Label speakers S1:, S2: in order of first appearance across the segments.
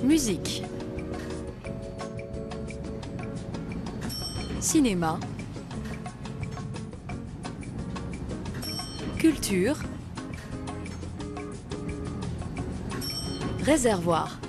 S1: Musique. Cinéma. Culture. Réservoir.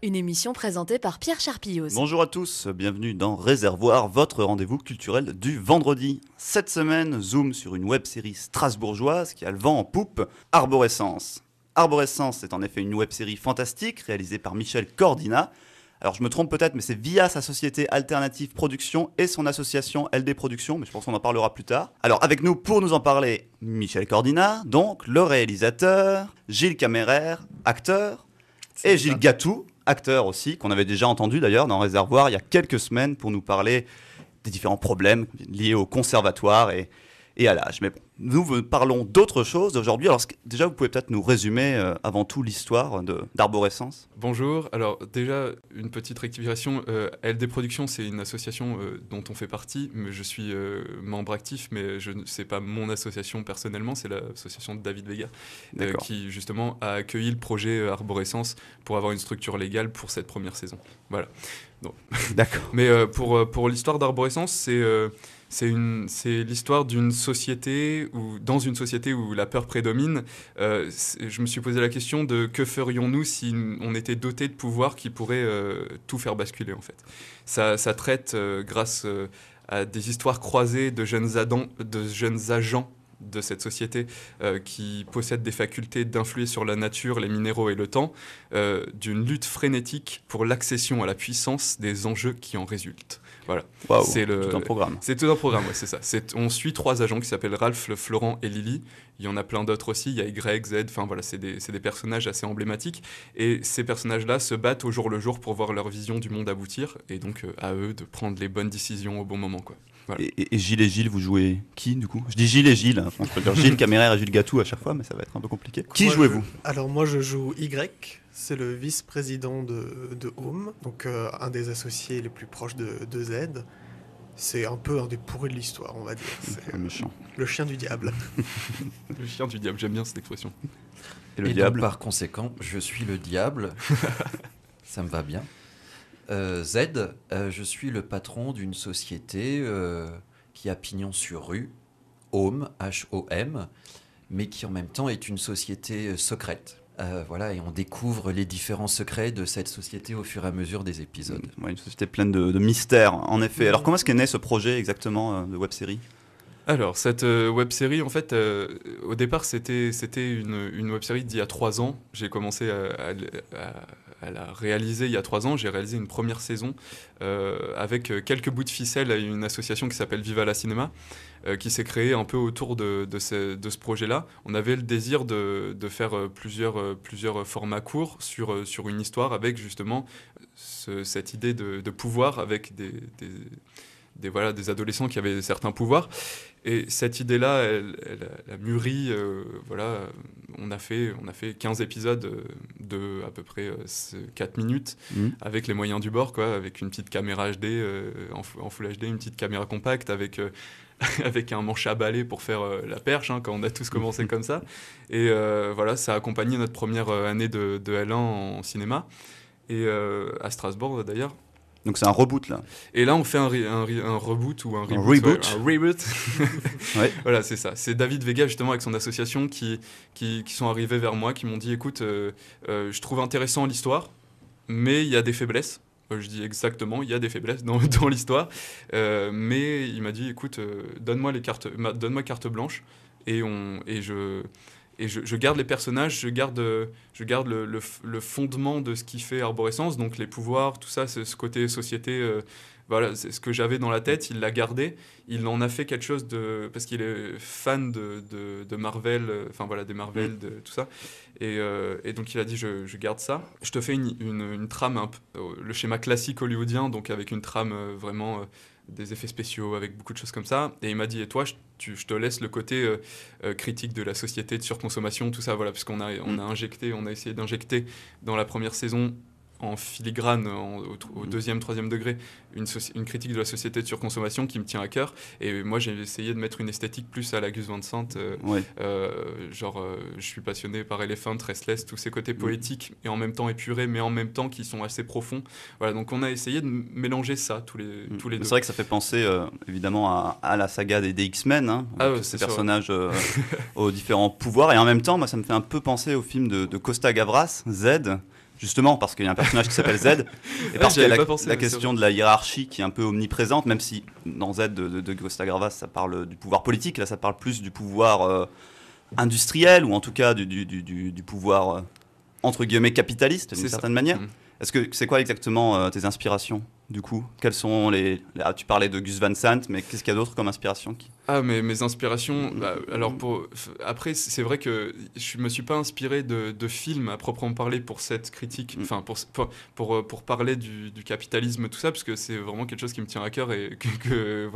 S1: Une émission présentée par Pierre Charpilloz.
S2: Bonjour à tous, bienvenue dans Réservoir, votre rendez-vous culturel du vendredi. Cette semaine, zoom sur une web-série strasbourgeoise qui a le vent en poupe, Arborescence. Arborescence est en effet une web-série fantastique réalisée par Michel Cordina. Alors je me trompe peut-être, mais c'est via sa société Alternative Production et son association LD Productions, mais je pense qu'on en parlera plus tard. Alors avec nous pour nous en parler, Michel Cordina, donc le réalisateur, Gilles Caméraire, acteur, et Gilles Gatou, acteur aussi, qu'on avait déjà entendu d'ailleurs dans Réservoir il y a quelques semaines pour nous parler des différents problèmes liés au conservatoire et à l'âge. Mais bon, nous parlons d'autre chose aujourd'hui. Alors déjà, vous pouvez peut-être nous résumer avant tout l'histoire d'Arborescence.
S3: Bonjour. Alors déjà, une petite rectification. LD Productions, c'est une association dont on fait partie, mais je suis membre actif, mais c'est pas mon association personnellement, c'est l'association de David Vega, qui justement a accueilli le projet Arborescence pour avoir une structure légale pour cette première saison. Voilà. Donc.
S2: D'accord.
S3: Mais pour l'histoire d'Arborescence, c'est l'histoire d'une société dans une société où la peur prédomine. Je me suis posé la question de que ferions-nous si on était doté de pouvoirs qui pourraient tout faire basculer en fait. Ça traite grâce à des histoires croisées de jeunes agents de cette société qui possèdent des facultés d'influer sur la nature, les minéraux et le temps, d'une lutte frénétique pour l'accession à la puissance des enjeux qui en résultent. Voilà.
S2: Wow,
S3: c'est
S2: tout un programme.
S3: C'est tout un programme, ouais, c'est ça. On suit 3 agents qui s'appellent Ralph, Florent et Lily. Il y en a plein d'autres aussi. Il y a Y, Z. Enfin voilà, c'est des personnages assez emblématiques. Et ces personnages-là se battent au jour le jour pour voir leur vision du monde aboutir. Et donc à eux de prendre les bonnes décisions au bon moment, quoi. Voilà.
S2: Et Gilles et Gilles, vous jouez qui du coup ? Je dis Gilles et Gilles. Hein. Je peux dire Gilles Caméraire et Gilles Gatou à chaque fois, mais ça va être un peu compliqué. Qui jouez-vous ?
S4: Alors moi je joue Y. C'est le vice-président de Home, donc un des associés les plus proches de Z. C'est un peu un des pourris de l'histoire, on va dire. C'est
S2: méchant.
S4: Le chien du diable.
S3: Le chien du diable, j'aime bien cette expression.
S2: Et le diable ?
S5: Donc, par conséquent, je suis le diable. Ça me va bien. Z, je suis le patron d'une société qui a pignon sur rue, Home, H-O-M, mais qui en même temps est une société secrète. Voilà, et on découvre les différents secrets de cette société au fur et à mesure des épisodes.
S2: Ouais, une société pleine de mystères, en effet. Alors comment est-ce qu'est né ce projet exactement de web-série ?
S3: Alors, cette web-série, en fait, au départ, c'était une web-série d'il y a 3 ans. J'ai commencé à la réaliser il y a 3 ans. J'ai réalisé une première saison avec quelques bouts de ficelle à une association qui s'appelle Viva la Cinéma, qui s'est créée un peu autour de ce projet-là. On avait le désir de faire plusieurs formats courts sur une histoire avec justement cette idée de pouvoir avec des adolescents qui avaient certains pouvoirs. Et cette idée-là, elle a mûri. Voilà, on a fait 15 épisodes de à peu près 4 minutes avec les moyens du bord, quoi, avec une petite caméra HD en Full HD, une petite caméra compacte avec un manche à balai pour faire la perche, hein, quand on a tous commencé comme ça. Et voilà, ça a accompagné notre première année de L1 en cinéma, et à Strasbourg d'ailleurs.
S2: Donc c'est un reboot là.
S3: Et là on fait un reboot ou un reboot.
S2: Un reboot.
S3: Ouais. Ouais. Voilà, c'est ça. C'est David Vega justement avec son association qui sont arrivés vers moi, qui m'ont dit écoute, je trouve intéressant l'histoire, mais il y a des faiblesses. Je dis exactement, il y a des faiblesses dans l'histoire, mais il m'a dit écoute, donne-moi carte blanche et je garde les personnages, je garde le fondement de ce qui fait Arborescence, donc les pouvoirs, tout ça, c'est ce côté société. Voilà, c'est ce que j'avais dans la tête, il l'a gardé, il en a fait quelque chose parce qu'il est fan de Marvel, enfin voilà, des Marvel, de tout ça, et donc il a dit je garde ça. Je te fais une trame, le schéma classique hollywoodien, donc avec une trame vraiment des effets spéciaux, avec beaucoup de choses comme ça, et il m'a dit et toi je te laisse le côté critique de la société, de surconsommation, tout ça, voilà, puisqu'on a essayé d'injecter dans la première saison en filigrane, au deuxième, troisième degré, une critique de la société de surconsommation qui me tient à cœur. Et moi, j'ai essayé de mettre une esthétique plus à la Gus Van Sant. Je suis passionné par Elephant, Restless, tous ces côtés poétiques et en même temps épurés, mais en même temps qui sont assez profonds. Voilà, donc on a essayé de mélanger ça, tous les deux.
S2: C'est vrai que ça fait penser évidemment à la saga des X-Men, hein, avec ces personnages aux différents pouvoirs. Et en même temps, moi, ça me fait un peu penser au film de Costa Gavras, Z. Justement, parce qu'il y a un personnage qui s'appelle Z, et parce qu'il y a la question de la hiérarchie qui est un peu omniprésente, même si dans Z de Costa Gavras, ça parle du pouvoir politique, là ça parle plus du pouvoir industriel, ou en tout cas du pouvoir, entre guillemets, capitaliste, d'une certaine manière. Est-ce que c'est quoi exactement tes inspirations, du coup? Quelles sont tu parlais de Gus Van Sant, mais qu'est-ce qu'il y a d'autre comme inspiration
S3: mes inspirations... alors, après, c'est vrai que je me suis pas inspiré de films à proprement parler pour cette critique, enfin, pour parler du capitalisme, tout ça, parce que c'est vraiment quelque chose qui me tient à cœur et que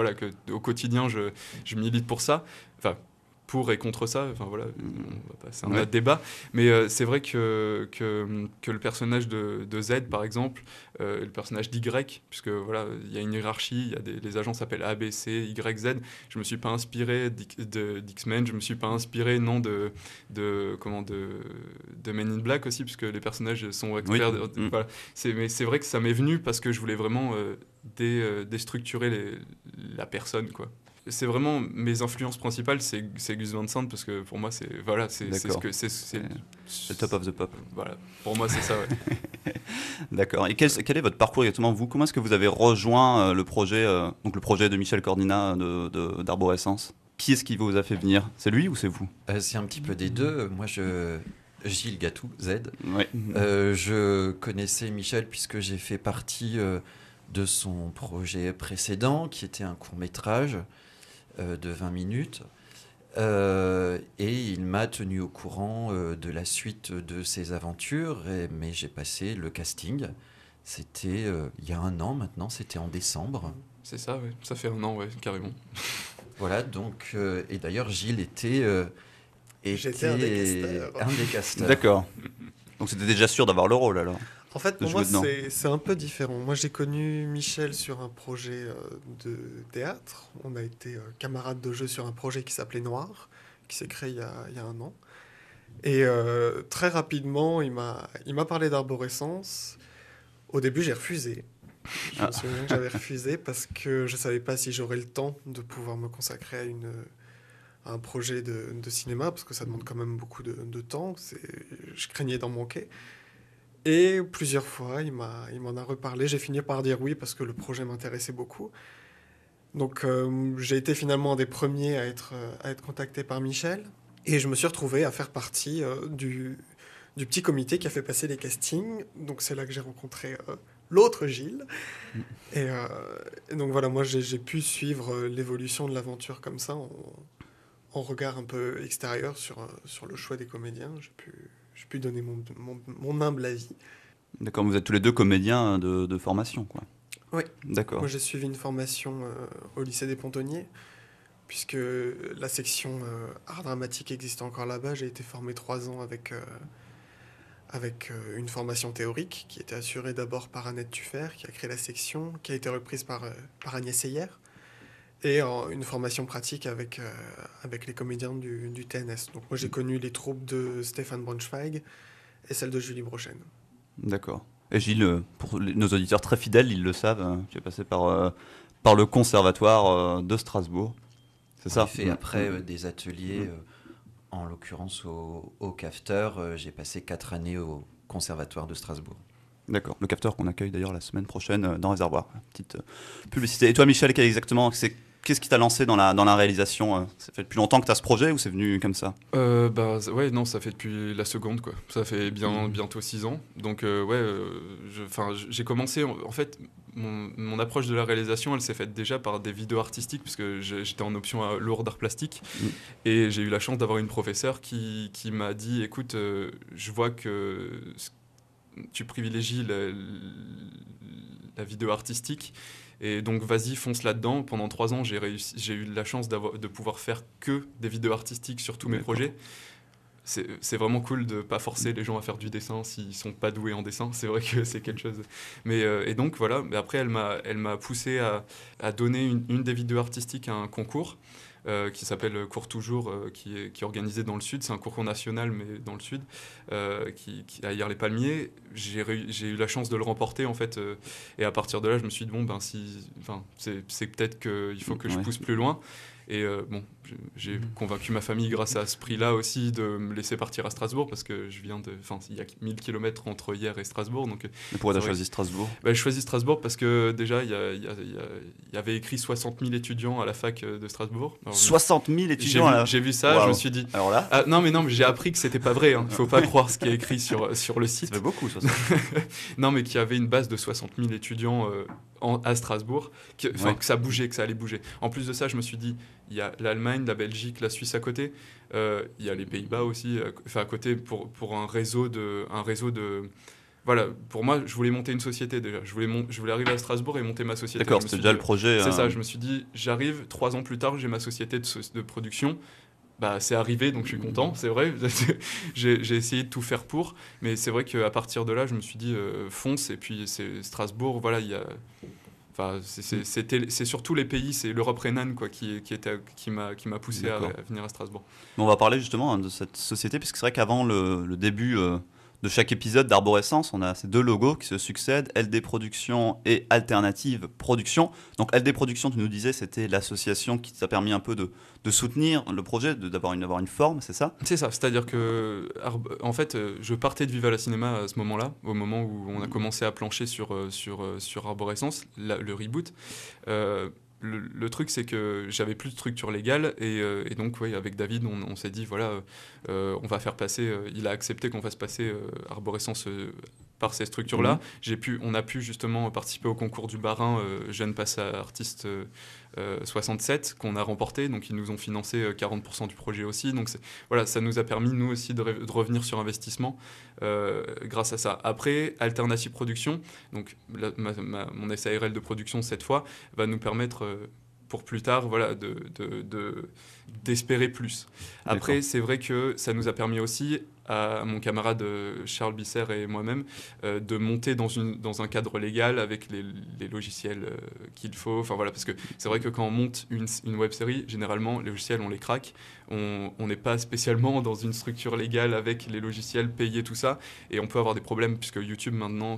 S3: au quotidien, je milite pour ça. Enfin, pour et contre ça, enfin voilà, c'est un autre débat, mais c'est vrai que le personnage de Z, par exemple, le personnage d'Y, puisque voilà, il y a une hiérarchie, les agents s'appellent A, B, C, Y, Z, je me suis pas inspiré d'X-Men, je me suis pas inspiré de Men in Black aussi, puisque les personnages sont experts, voilà. Mais c'est vrai que ça m'est venu parce que je voulais vraiment déstructurer la personne, quoi. C'est vraiment mes influences principales, c'est Gus Van Sant, parce que pour moi c'est
S2: le top of the pop.
S3: Voilà, pour moi c'est ça. Ouais.
S2: D'accord. Et quel est votre parcours exactement, vous? Comment est-ce que vous avez rejoint le projet de Michel Cornina d'Arborescence? Qui est-ce qui vous a fait venir? C'est lui ou c'est vous?
S5: C'est un petit peu des deux. Moi, Gilles Gatou, Z.
S2: Ouais.
S5: Je connaissais Michel puisque j'ai fait partie de son projet précédent, qui était un court-métrage de 20 minutes. Et il m'a tenu au courant de la suite de ses aventures, mais j'ai passé le casting. C'était il y a 1 an maintenant, c'était en décembre.
S3: C'est ça, ouais. Ça fait 1 an, ouais, carrément.
S5: Voilà, donc, et d'ailleurs Gilles était
S4: J'étais un des casteurs.
S2: D'accord. Donc c'était déjà sûr d'avoir le rôle alors?
S4: En fait, pour moi, c'est un peu différent. Moi, j'ai connu Michel sur un projet de théâtre. On a été camarades de jeu sur un projet qui s'appelait Noir, qui s'est créé il y a 1 an. Et très rapidement, il m'a parlé d'Arborescence. Au début, j'ai refusé. Je me souviens que j'avais refusé parce que je ne savais pas si j'aurais le temps de pouvoir me consacrer à un projet de cinéma, parce que ça demande quand même beaucoup de temps. Je craignais d'en manquer. Et plusieurs fois, il m'en a reparlé. J'ai fini par dire oui parce que le projet m'intéressait beaucoup. Donc j'ai été finalement un des premiers à être contacté par Michel. Et je me suis retrouvé à faire partie du petit comité qui a fait passer les castings. Donc c'est là que j'ai rencontré l'autre Gilles. Et donc voilà, moi j'ai pu suivre l'évolution de l'aventure comme ça, en regard un peu extérieur sur le choix des comédiens. J'ai pu donner mon humble avis.
S2: D'accord, vous êtes tous les deux comédiens de formation, quoi.
S4: Oui.
S2: D'accord.
S4: Moi, j'ai suivi une formation au lycée des Pontonniers, puisque la section art dramatique existe encore là-bas. J'ai été formé 3 ans avec une formation théorique qui était assurée d'abord par Annette Tuffer, qui a créé la section, qui a été reprise par Agnès Seyer, et une formation pratique avec les comédiens du TNS. Donc moi, j'ai connu les troupes de Stéphane Braunschweig et celles de Julie Brochen.
S2: D'accord. Et Gilles, pour nos auditeurs très fidèles, ils le savent, tu es passé par le conservatoire de Strasbourg. C'est ça?
S5: J'ai fait après des ateliers, en l'occurrence au CAFTER. J'ai passé 4 années au conservatoire de Strasbourg.
S2: D'accord, le CAFTER qu'on accueille d'ailleurs la semaine prochaine dans Réservoir. Petite publicité. Et toi, Michel, qu'est-ce qui t'a lancé dans la réalisation? Ça fait depuis longtemps que tu as ce projet ou c'est venu comme ça?
S3: Ouais, non, ça fait depuis la seconde, quoi. Ça fait bientôt 6 ans. Donc, j'ai commencé, en fait, mon approche de la réalisation, elle s'est faite déjà par des vidéos artistiques, parce que j'étais en option lourde d'art plastique. Et j'ai eu la chance d'avoir une professeure qui m'a dit, écoute, je vois que tu privilégies la vidéo artistique. Et donc, vas-y, fonce là-dedans. Pendant 3 ans, j'ai eu la chance de pouvoir faire que des vidéos artistiques sur tous mes projets. c'est vraiment cool de pas forcer les gens à faire du dessin s'ils sont pas doués en dessin. C'est vrai que c'est quelque chose. Mais et donc voilà. Mais après, elle m'a poussé à donner une des vidéos artistiques à un concours qui s'appelle Cours Toujours, qui est organisé dans le Sud. C'est un concours national, mais dans le Sud, qui à Hyères-les-Palmiers. J'ai eu la chance de le remporter, en fait. Et à partir de là, je me suis dit, bon, ben, c'est peut-être qu'il faut que je pousse plus loin. Et bon, j'ai convaincu ma famille grâce à ce prix-là aussi de me laisser partir à Strasbourg parce que il y a 1000 km entre Hyères et Strasbourg. Donc,
S2: et pourquoi tu as choisi Strasbourg?
S3: Je choisis Strasbourg parce que déjà, il y avait écrit 60 000 étudiants à la fac de Strasbourg. Alors,
S2: 60 000 étudiants
S3: j'ai vu ça, je me suis dit...
S2: Alors là
S3: non, mais j'ai appris que c'était pas vrai. Il ne faut pas croire ce qui est écrit sur le site.
S2: Ça fait beaucoup, 60 000.
S3: Non, mais qu'il y avait une base de 60 000 étudiants à Strasbourg, que ça bougeait, que ça allait bouger. En plus de ça, je me suis dit, il y a l'Allemagne, la Belgique, la Suisse à côté. Il y a les Pays-Bas aussi, à côté pour un réseau de... Voilà, pour moi, je voulais monter une société déjà. Je voulais arriver à Strasbourg et monter ma société.
S2: D'accord, c'était déjà le projet.
S3: C'est ça, je me suis dit, j'arrive, 3 ans plus tard, j'ai ma société de production. Bah, c'est arrivé, donc je suis content, c'est vrai. J'ai essayé de tout faire pour, mais c'est vrai qu'à partir de là, je me suis dit, fonce, et puis c'est Strasbourg, voilà, il y a... Enfin, c'est surtout les pays, c'est l'Europe rhénane quoi, qui m'a poussé à venir à Strasbourg.
S2: On va parler justement de cette société, puisque c'est vrai qu'avant le début de chaque épisode d'Arborescence, on a ces 2 logos qui se succèdent, LD Productions et Alternative Productions. Donc LD Productions, tu nous disais, c'était l'association qui t'a permis un peu de soutenir le projet, d'avoir une forme, c'est ça?
S3: C'est ça, c'est-à-dire que en fait, je partais de Viva la Cinéma à ce moment-là, au moment où on a commencé à plancher sur Arborescence, le reboot. Le truc, c'est que j'avais plus de structure légale et donc, avec David, on s'est dit, voilà, on va faire passer, il a accepté qu'on fasse passer Arborescence par ces structures-là. On a pu justement participer au concours du Bas-Rhin Jeune Passe Artiste 67 qu'on a remporté, donc ils nous ont financé 40% du projet aussi. Donc voilà, ça nous a permis, nous aussi, de revenir sur investissement grâce à ça. Après, Alternative Production, donc mon SARL de production cette fois, va nous permettre... pour plus tard, voilà, d'espérer plus. Après, c'est vrai que ça nous a permis aussi, à mon camarade Charles Bisser et moi-même, de monter dans un cadre légal avec les logiciels qu'il faut. Enfin, voilà, parce que c'est vrai que quand on monte une web-série, généralement, les logiciels, on les craque. On n'est pas spécialement dans une structure légale avec les logiciels payés, tout ça. Et on peut avoir des problèmes, puisque YouTube, maintenant,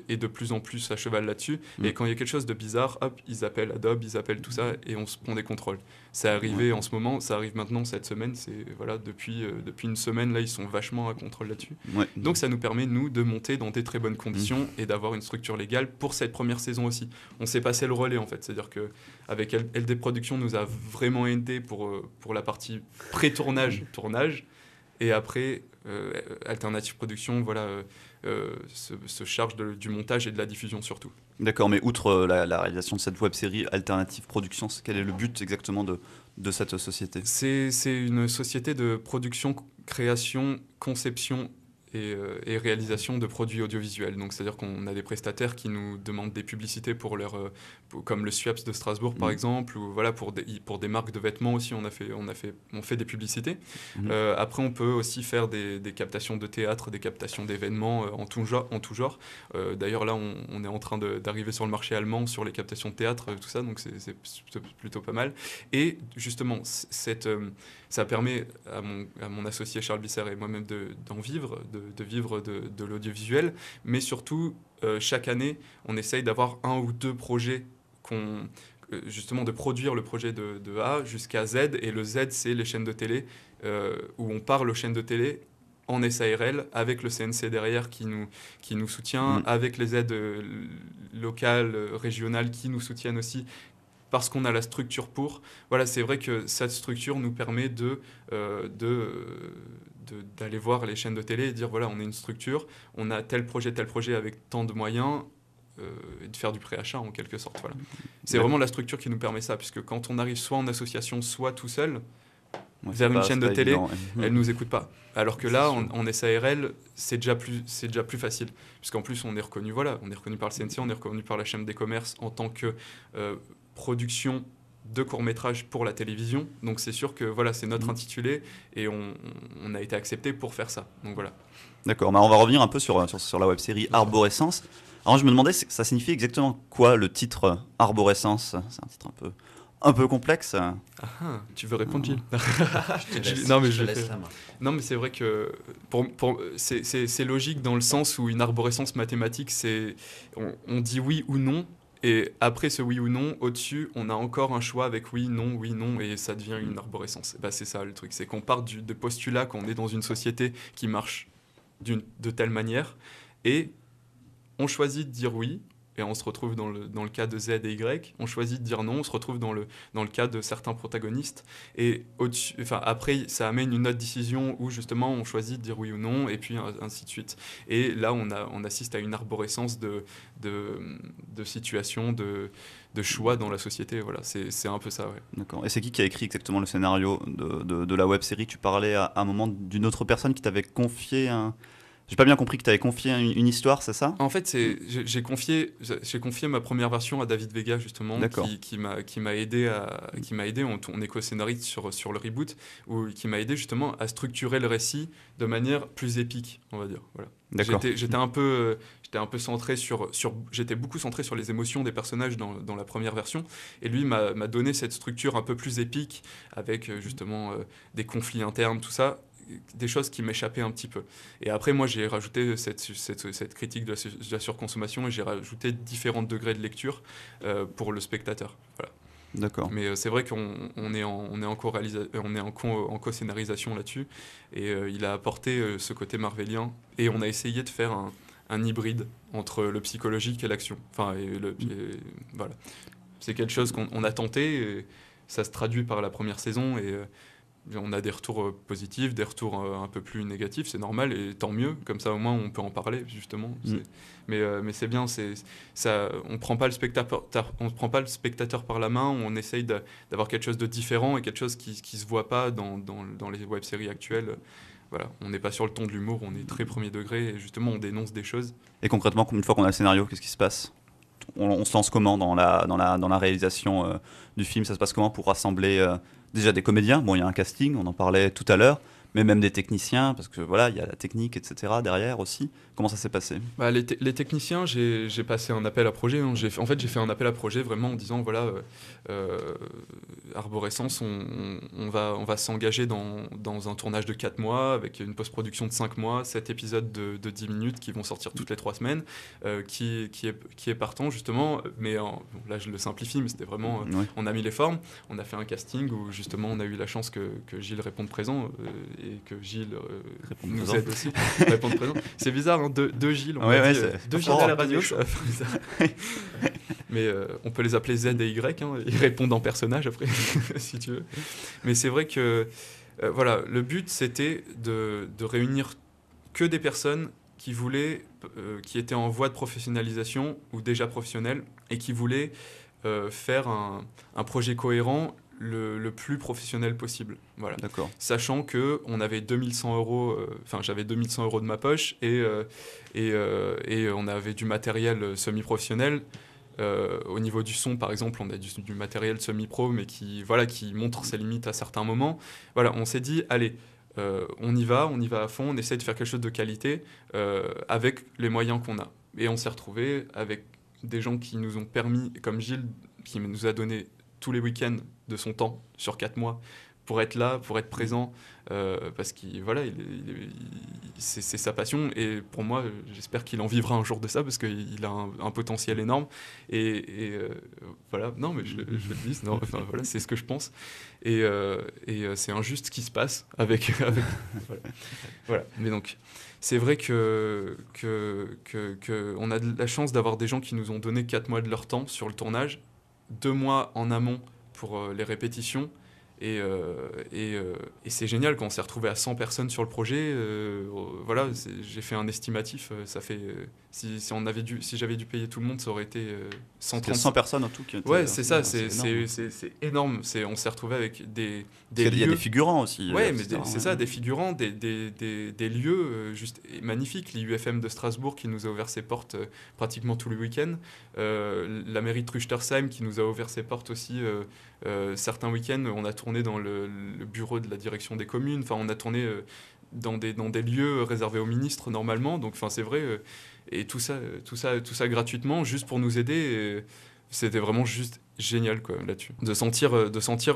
S3: est de plus en plus à cheval là-dessus. Et quand il y a quelque chose de bizarre, hop, ils appellent Adobe, ils appellent tout ça, et on se prend des contrôles. C'est arrivé en ce moment, ça arrive maintenant cette semaine. Voilà, depuis une semaine, là, ils sont vachement à contrôle là-dessus. Donc ça nous permet, nous, de monter dans des très bonnes conditions et d'avoir une structure légale pour cette première saison aussi. On s'est passé le relais, en fait. C'est-à-dire qu'avec LD Productions, nous a vraiment aidé pour la partie pré-tournage, tournage. Et après, Alternative Production, voilà, se charge du montage et de la diffusion surtout.
S2: D'accord, mais outre la réalisation de cette web-série Alternative Productions, quel est le but exactement de cette société?
S3: C'est une société de production, création, conception et réalisation de produits audiovisuels. Donc, c'est-à-dire qu'on a des prestataires qui nous demandent des publicités comme le SUAPS de Strasbourg, par exemple, ou voilà, pour des marques de vêtements aussi, on fait des publicités. Après, on peut aussi faire des captations de théâtre, des captations d'événements en tout genre. D'ailleurs, là, on est en train d'arriver sur le marché allemand sur les captations de théâtre, tout ça, donc c'est plutôt pas mal. Et justement, ça permet à mon associé Charles Bisser et moi-même d'en vivre, de vivre de l'audiovisuel, mais surtout, chaque année, on essaye d'avoir 1 ou 2 projets justement de produire le projet de A jusqu'à Z, et le Z, c'est les chaînes de télé, où on parle aux chaînes de télé en SARL, avec le CNC derrière qui nous soutient, avec les aides locales, régionales qui nous soutiennent aussi, parce qu'on a la structure pour. Voilà, c'est vrai que cette structure nous permet d'aller voir les chaînes de télé et dire, voilà, on est une structure, on a tel projet avec tant de moyens, et de faire du préachat en quelque sorte. Voilà. C'est vraiment la structure qui nous permet ça, puisque quand on arrive soit en association, soit tout seul, vers une chaîne de télé, elle ne nous écoute pas. Alors que là, en SARL, c'est déjà plus facile. Puisqu'en plus, on est reconnu par le CNC, on est reconnu par la Chambre des commerces en tant que production 2 courts-métrages pour la télévision. Donc c'est sûr que voilà, c'est notre intitulé et on a été accepté pour faire ça. Donc voilà.
S2: D'accord, on va revenir un peu sur la web-série Arborescence. Alors je me demandais, ça signifie exactement quoi le titre Arborescence? C'est un titre un peu complexe.
S3: Tu veux répondre, Gilles?
S5: Je te laisse la main.
S3: Non, mais c'est vrai que c'est logique dans le sens où une arborescence mathématique, on dit oui ou non, et après ce oui ou non, au-dessus, on a encore un choix avec oui, non, et ça devient une arborescence. Et c'est ça le truc, c'est qu'on part de postulat qu'on est dans une société qui marche de telle manière, et on choisit de dire oui, et on se retrouve dans le cas de Z et Y, on choisit de dire non, on se retrouve dans le cas de certains protagonistes, et après ça amène une autre décision où justement on choisit de dire oui ou non, et puis ainsi de suite. Et là on assiste à une arborescence de situations, de choix dans la société, voilà, c'est un peu ça, ouais.
S2: D'accord. Et c'est qui a écrit exactement le scénario de la web-série? Tu parlais à un moment d'une autre personne qui t'avait confié un... J'ai pas bien compris que tu avais confié une histoire, c'est ça?
S3: En fait, j'ai confié ma première version à David Vega, justement, qui m'a aidé. On est co-scénariste sur le reboot, qui m'a aidé justement à structurer le récit de manière plus épique, on va dire. Voilà.
S2: D'accord.
S3: J'étais beaucoup centré sur les émotions des personnages dans la première version, et lui m'a donné cette structure un peu plus épique, avec justement des conflits internes, tout ça, des choses qui m'échappaient un petit peu. Et après, moi, j'ai rajouté cette critique de la surconsommation, et j'ai rajouté différents degrés de lecture pour le spectateur. Voilà.
S2: D'accord.
S3: Mais c'est vrai qu'on est en co-scénarisation là-dessus, et il a apporté ce côté marvelien, et on a essayé de faire un hybride entre le psychologique et l'action. Voilà. C'est quelque chose qu'on a tenté, et ça se traduit par la première saison, et on a des retours positifs, des retours un peu plus négatifs, c'est normal, et tant mieux, comme ça au moins on peut en parler, justement. Mais c'est bien, on prend pas le spectateur par la main, on essaye d'avoir quelque chose de différent, et quelque chose qui se voit pas dans les web-séries actuelles. Voilà, on n'est pas sur le ton de l'humour, on est très premier degré, et justement on dénonce des choses.
S2: Et concrètement, une fois qu'on a le scénario, qu'est-ce qui se passe? On se lance comment dans la réalisation du film? Ça se passe comment pour rassembler déjà des comédiens? Bon, il y a un casting, on en parlait tout à l'heure, mais même des techniciens, parce que voilà, il y a la technique, etc. derrière aussi. Comment ça s'est passé?
S3: Les techniciens, j'ai passé un appel à projet. Hein. J'ai fait un appel à projet vraiment en disant, voilà, Arborescence, on va s'engager dans un tournage de 4 mois, avec une post-production de 5 mois, 7 épisodes de 10 minutes qui vont sortir toutes les 3 semaines, qui est partant, justement. Mais là, je le simplifie, mais c'était vraiment... On a mis les formes, on a fait un casting où, justement, on a eu la chance que Gilles réponde présent, et que Gilles nous aide aussi. Répondre présent. C'est bizarre, hein, deux Gilles, deux Gilles à la radio, ça va faire bizarre. Mais on peut les appeler Z et Y, hein, ils répondent en personnage après, si tu veux. Mais c'est vrai que voilà, le but c'était de réunir que des personnes qui étaient en voie de professionnalisation ou déjà professionnelles, et qui voulaient faire un projet cohérent le plus professionnel possible. Voilà.
S2: D'accord.
S3: Sachant qu'on avait 2100 €, j'avais 2100 € de ma poche, et on avait du matériel semi-professionnel. Au niveau du son, par exemple, on a du matériel semi-pro, mais qui montre ses limites à certains moments. Voilà, on s'est dit, allez, on y va à fond, on essaie de faire quelque chose de qualité avec les moyens qu'on a. Et on s'est retrouvé avec des gens qui nous ont permis, comme Gilles, qui nous a donné tous les week-ends de son temps sur 4 mois pour être là, pour être présent, parce qu'il c'est sa passion, et pour moi, j'espère qu'il en vivra un jour de ça, parce qu'il a un potentiel énorme, et voilà, non, mais je le dis, voilà, c'est ce que je pense, et c'est injuste ce qui se passe avec voilà. Mais donc, c'est vrai que on a de la chance d'avoir des gens qui nous ont donné 4 mois de leur temps sur le tournage, 2 mois en amont pour les répétitions, Et c'est génial quand on s'est retrouvé à 100 personnes sur le projet. Voilà, j'ai fait un estimatif. Ça fait si j'avais dû payer tout le monde, ça aurait été 130.
S2: 100 personnes en tout qui étaient.
S3: Ouais, c'est ça. C'est
S2: énorme.
S3: énorme. On s'est retrouvé avec des
S2: Il y a
S3: lieux.
S2: des figurants aussi.
S3: Ouais, mais
S2: etc.
S3: c'est ça, des figurants, des lieux juste magnifiques. L'IUFM de Strasbourg qui nous a ouvert ses portes pratiquement tous les week-ends. La mairie de Trüchtersheim qui nous a ouvert ses portes aussi. Certains week-ends, on a tourné dans le bureau de la direction des communes. Enfin, on a tourné dans des lieux réservés aux ministres normalement. Donc, enfin, c'est vrai. Et tout ça gratuitement, juste pour nous aider. Et c'était vraiment juste génial quoi, là-dessus. De sentir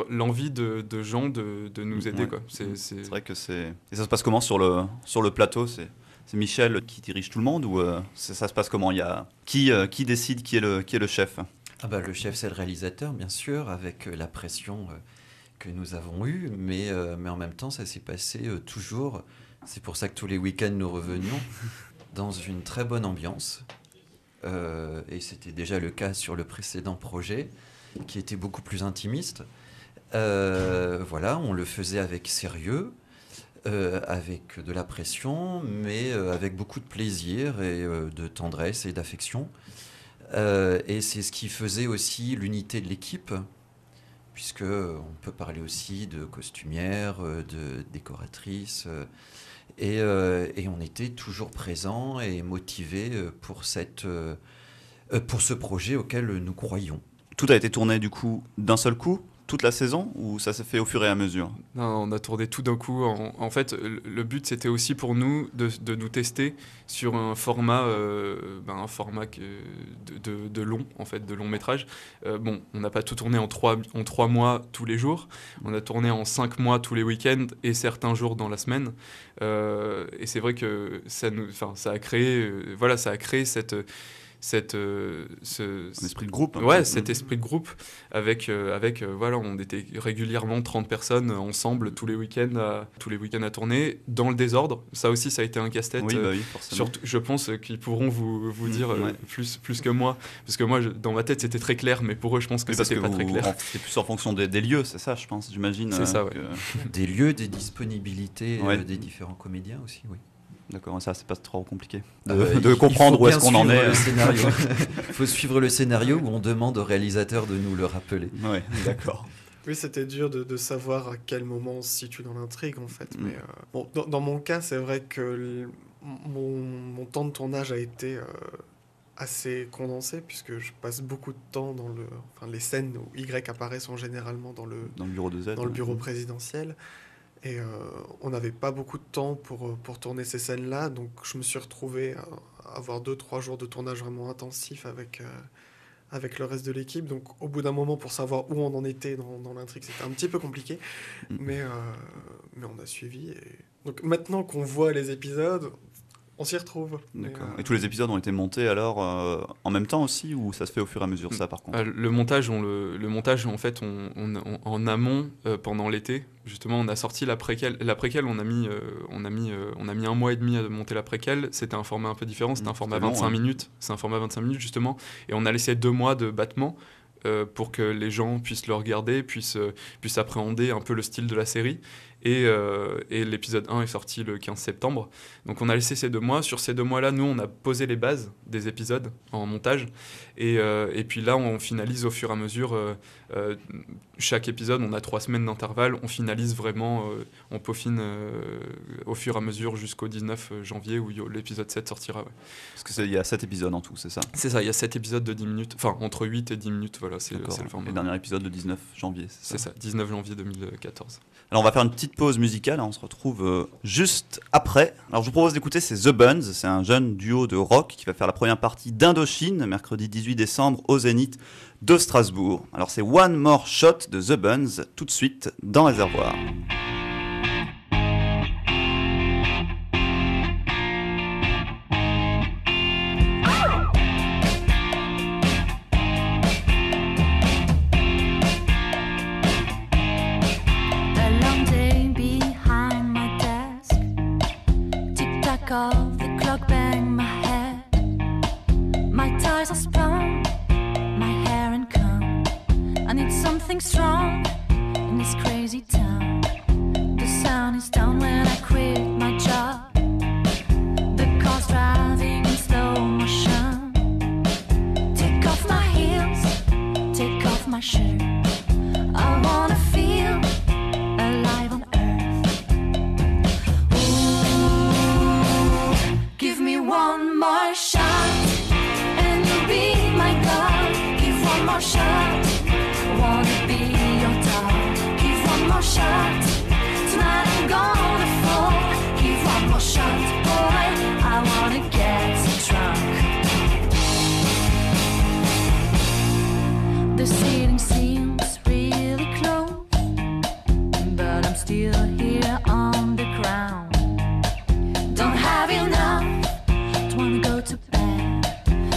S3: l'envie de gens de nous aider.
S2: Ouais.
S3: Quoi.
S2: C'est vrai que c'est. Et ça se passe comment sur le plateau? C'est Michel qui dirige tout le monde ou ça se passe comment? Il y a qui décide qui est le chef?
S5: Le chef, c'est le réalisateur, bien sûr, avec la pression que nous avons eue, mais en même temps, ça s'est passé toujours, c'est pour ça que tous les week-ends nous revenions, dans une très bonne ambiance. Et c'était déjà le cas sur le précédent projet, qui était beaucoup plus intimiste. Voilà, on le faisait avec sérieux, avec de la pression, mais avec beaucoup de plaisir et de tendresse et d'affection. Et c'est ce qui faisait aussi l'unité de l'équipe, puisque on peut parler aussi de costumières, de décoratrices, et on était toujours présents et motivés pour ce projet auquel nous croyons.
S2: Tout a été tourné du coup d'un seul coup, toute la saison, ou ça s'est fait au fur et à mesure?
S3: Non, on a tourné tout d'un coup. En fait, le but, c'était aussi pour nous de nous tester sur un format de long, en fait, de long métrage. On n'a pas tout tourné en 3 mois tous les jours. On a tourné en 5 mois tous les week-ends et certains jours dans la semaine. Et c'est vrai que ça a créé cet
S2: esprit de groupe.
S3: Cet esprit de groupe avec on était régulièrement 30 personnes ensemble tous les week-ends à tourner dans le désordre. Ça aussi, ça a été un casse-tête.
S2: Oui, forcément.
S3: Surtout, je pense qu'ils pourront vous dire plus que moi, parce que moi, dans ma tête, c'était très clair, mais pour eux, je pense que c'était pas très clair.
S2: C'est plus en fonction des lieux, c'est ça, je pense, j'imagine.
S3: C'est ça, ouais.
S5: Des lieux, des disponibilités des différents comédiens aussi, oui.
S2: D'accord, ça c'est pas trop compliqué de comprendre où est-ce qu'on en est.
S5: Il faut suivre le scénario où on demande au réalisateur de nous le rappeler.
S2: Ouais, d'accord.
S4: Oui, c'était dur de savoir à quel moment on se situe dans l'intrigue en fait. Mais dans mon cas, c'est vrai que mon temps de tournage a été assez condensé puisque je passe beaucoup de temps les scènes où Y apparaît sont généralement dans le
S2: bureau de Z,
S4: dans le bureau présidentiel. Et on n'avait pas beaucoup de temps pour tourner ces scènes-là, donc je me suis retrouvé à avoir 2-3 jours de tournage vraiment intensif avec le reste de l'équipe. Donc au bout d'un moment, pour savoir où on en était dans l'intrigue, c'était un petit peu compliqué, mais on a suivi. Donc maintenant qu'on voit les épisodes, on s'y retrouve.
S2: D'accord. Et tous les épisodes ont été montés alors en même temps aussi, ou ça se fait au fur et à mesure, ça par contre?
S3: Le montage, en fait, en amont, pendant l'été, justement, on a sorti la préquelle. La préquelle, on a mis 1 mois et demi à monter la préquelle. C'était un format un peu différent, c'était un format 25 minutes. C'est un format 25 minutes, justement. Et on a laissé 2 mois de battement pour que les gens puissent le regarder, puissent appréhender un peu le style de la série. Et l'épisode 1 est sorti le 15 septembre. Donc on a laissé ces 2 mois. Sur ces 2 mois-là, nous, on a posé les bases des épisodes en montage. Et puis là, on finalise au fur et à mesure. Chaque épisode, on a 3 semaines d'intervalle. On finalise vraiment, on peaufine au fur et à mesure jusqu'au 19 janvier où l'épisode 7 sortira. Ouais.
S2: Parce qu'il y a 7 épisodes en tout, c'est ça?
S3: C'est ça, il y a 7 épisodes de 10 minutes. Enfin, entre 8 et 10 minutes, voilà, c'est le format.
S2: Et le dernier épisode le 19 janvier,
S3: c'est ça, 19 janvier 2014.
S2: Alors on va faire une petite pause musicale, on se retrouve juste après. Alors je vous propose d'écouter, c'est The Buns, c'est un jeune duo de rock qui va faire la première partie d'Indochine, mercredi 18 décembre au Zénith de Strasbourg. Alors c'est One More Shot de The Buns, tout de suite dans Réservoir.
S6: Of the clock bang my head, my ties are spun, my hair uncombed. I need something strong in this crazy town. The sun is down when I quit my job. The car's driving in slow motion. Take off my heels, take off my shirt. I wanna feel alive on earth. Ooh, give me one more shot, and you'll be my God. Give one more shot, I wanna be your dog. Give one more shot, tonight I'm gonna fall. Give one more shot, boy, I wanna get drunk. The ceiling seems really close, but I'm still here on the ground. Don't have enough, don't wanna go to bed.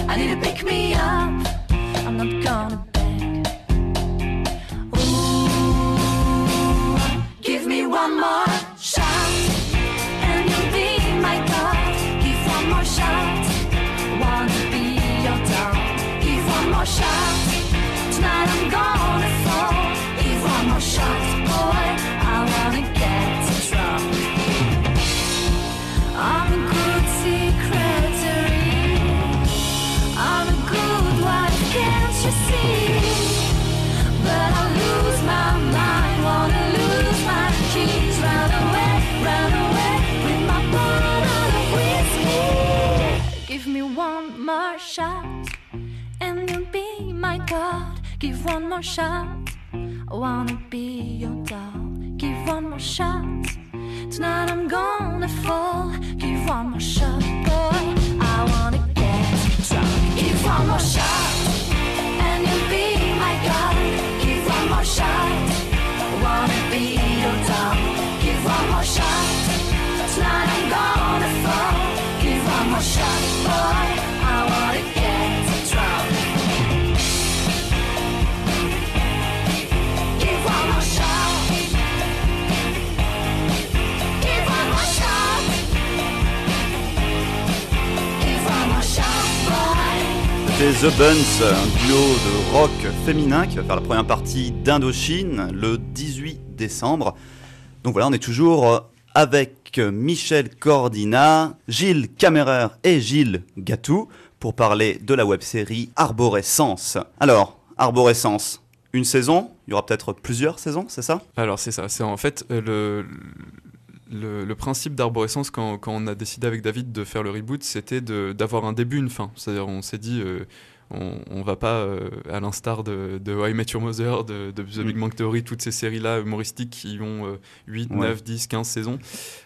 S6: I need to pick me up, I'm not gonna beg. Ooh, give me one more shot, and you'll be my God. Give one more shot, wanna be your dog. Give one more shot, tonight I'm gonna fall. Give one more shot, boy, I wanna get drunk. I'm a good secretary, I'm a good wife, can't you see? But I lose my mind, wanna lose my keys. Run away with my bottle of whiskey. Give me one more shot, and you'll be my God. Give one more shot, I wanna be your dog. Give one more shot, tonight I'm gonna fall. Give one more shot, boy, I wanna get drunk. Give one more shot, and you'll be my God. Give one more shot, I wanna be your dog. Give one more shot, tonight I'm gonna fall. Give one more shot, boy, I wanna get drunk. Give one more shot, give one more shot, give one more shot, boy.
S2: C'était The Buns, un duo de rock féminin qui va faire la première partie d'Indochine le 18 décembre. Donc voilà, on est toujours avec Michel Cordina, Gilles Camerer et Gilles Gatou pour parler de la web-série Arborescence. Alors, Arborescence, une saison, il y aura peut-être plusieurs saisons, c'est ça ?
S3: Alors c'est ça, c'est en fait le principe d'Arborescence quand on a décidé avec David de faire le reboot, c'était d'avoir un début, une fin. C'est-à-dire on s'est dit, on va pas, à l'instar de How I Met Your Mother, de The Big Bang Theory, toutes ces séries-là humoristiques qui ont 8, 9, 10, 15 saisons,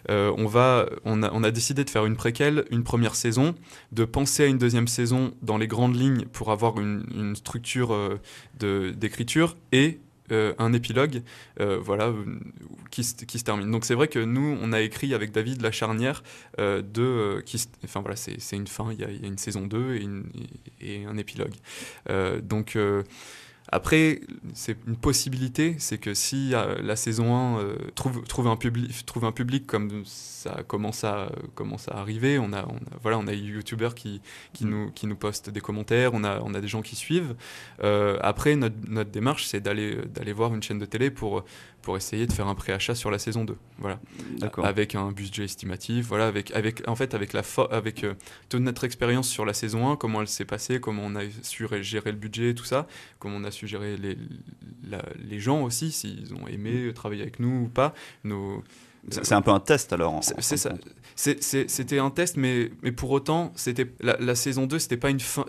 S3: on a décidé de faire une préquelle, une première saison, de penser à une deuxième saison dans les grandes lignes pour avoir une structure d'écriture et un épilogue qui se termine. Donc c'est vrai que nous, on a écrit avec David la charnière c'est une fin, il y a une saison 2 et un épilogue. Après, c'est une possibilité, c'est que si la saison 1 trouve un public comme ça commence à arriver, on a des youtubeurs qui nous postent des commentaires, on a des gens qui suivent. Après, notre démarche, c'est d'aller voir une chaîne de télé pour essayer de faire un préachat sur la saison 2. Voilà.
S2: D'accord.
S3: Avec un budget estimatif, voilà, avec toute notre expérience sur la saison 1, comment elle s'est passée, comment on a su gérer le budget, tout ça, comment on a su gérer les gens aussi, s'ils ont aimé travailler avec nous ou pas.
S2: C'est un peu un test alors.
S3: C'est ça. C'était un test, mais pour autant, la saison 2, c'était pas une fin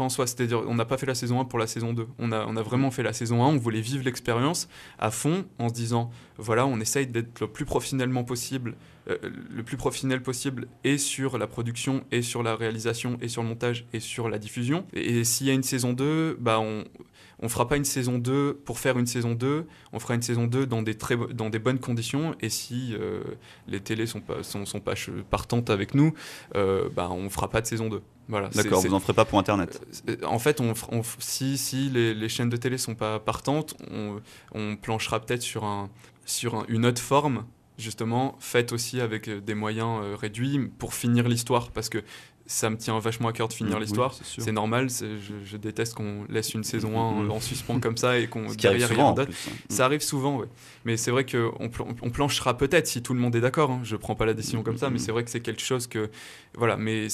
S3: en soi. C'est-à-dire, on n'a pas fait la saison 1 pour la saison 2. On a vraiment fait la saison 1, on voulait vivre l'expérience à fond en se disant, voilà, on essaye d'être le plus professionnel possible et sur la production, et sur la réalisation, et sur le montage, et sur la diffusion. Et s'il y a une saison 2, on fera pas une saison 2 pour faire une saison 2, on fera une saison 2 dans des bonnes conditions, et si les télés sont pas partantes avec nous, on fera pas de saison 2. Voilà,
S2: d'accord, vous en ferez pas pour Internet.
S3: En fait, si les chaînes de télé sont pas partantes, on planchera peut-être sur une autre forme, justement, faite aussi avec des moyens réduits pour finir l'histoire, parce que ça me tient vachement à cœur de finir
S2: Oui,
S3: l'histoire.
S2: c'est sûr.
S3: C'est normal, je déteste qu'on laisse une saison 1 en suspens comme ça et qu'on
S2: Ce qui arrive
S3: derrière
S2: souvent,
S3: rien
S2: en
S3: d'autre.
S2: plus, hein.
S3: Ça arrive souvent, ouais. Mais c'est vrai qu'on on planchera peut-être si tout le monde est d'accord. Hein. Je prends pas la décision comme ça, mais c'est vrai que c'est quelque chose que. Voilà, mais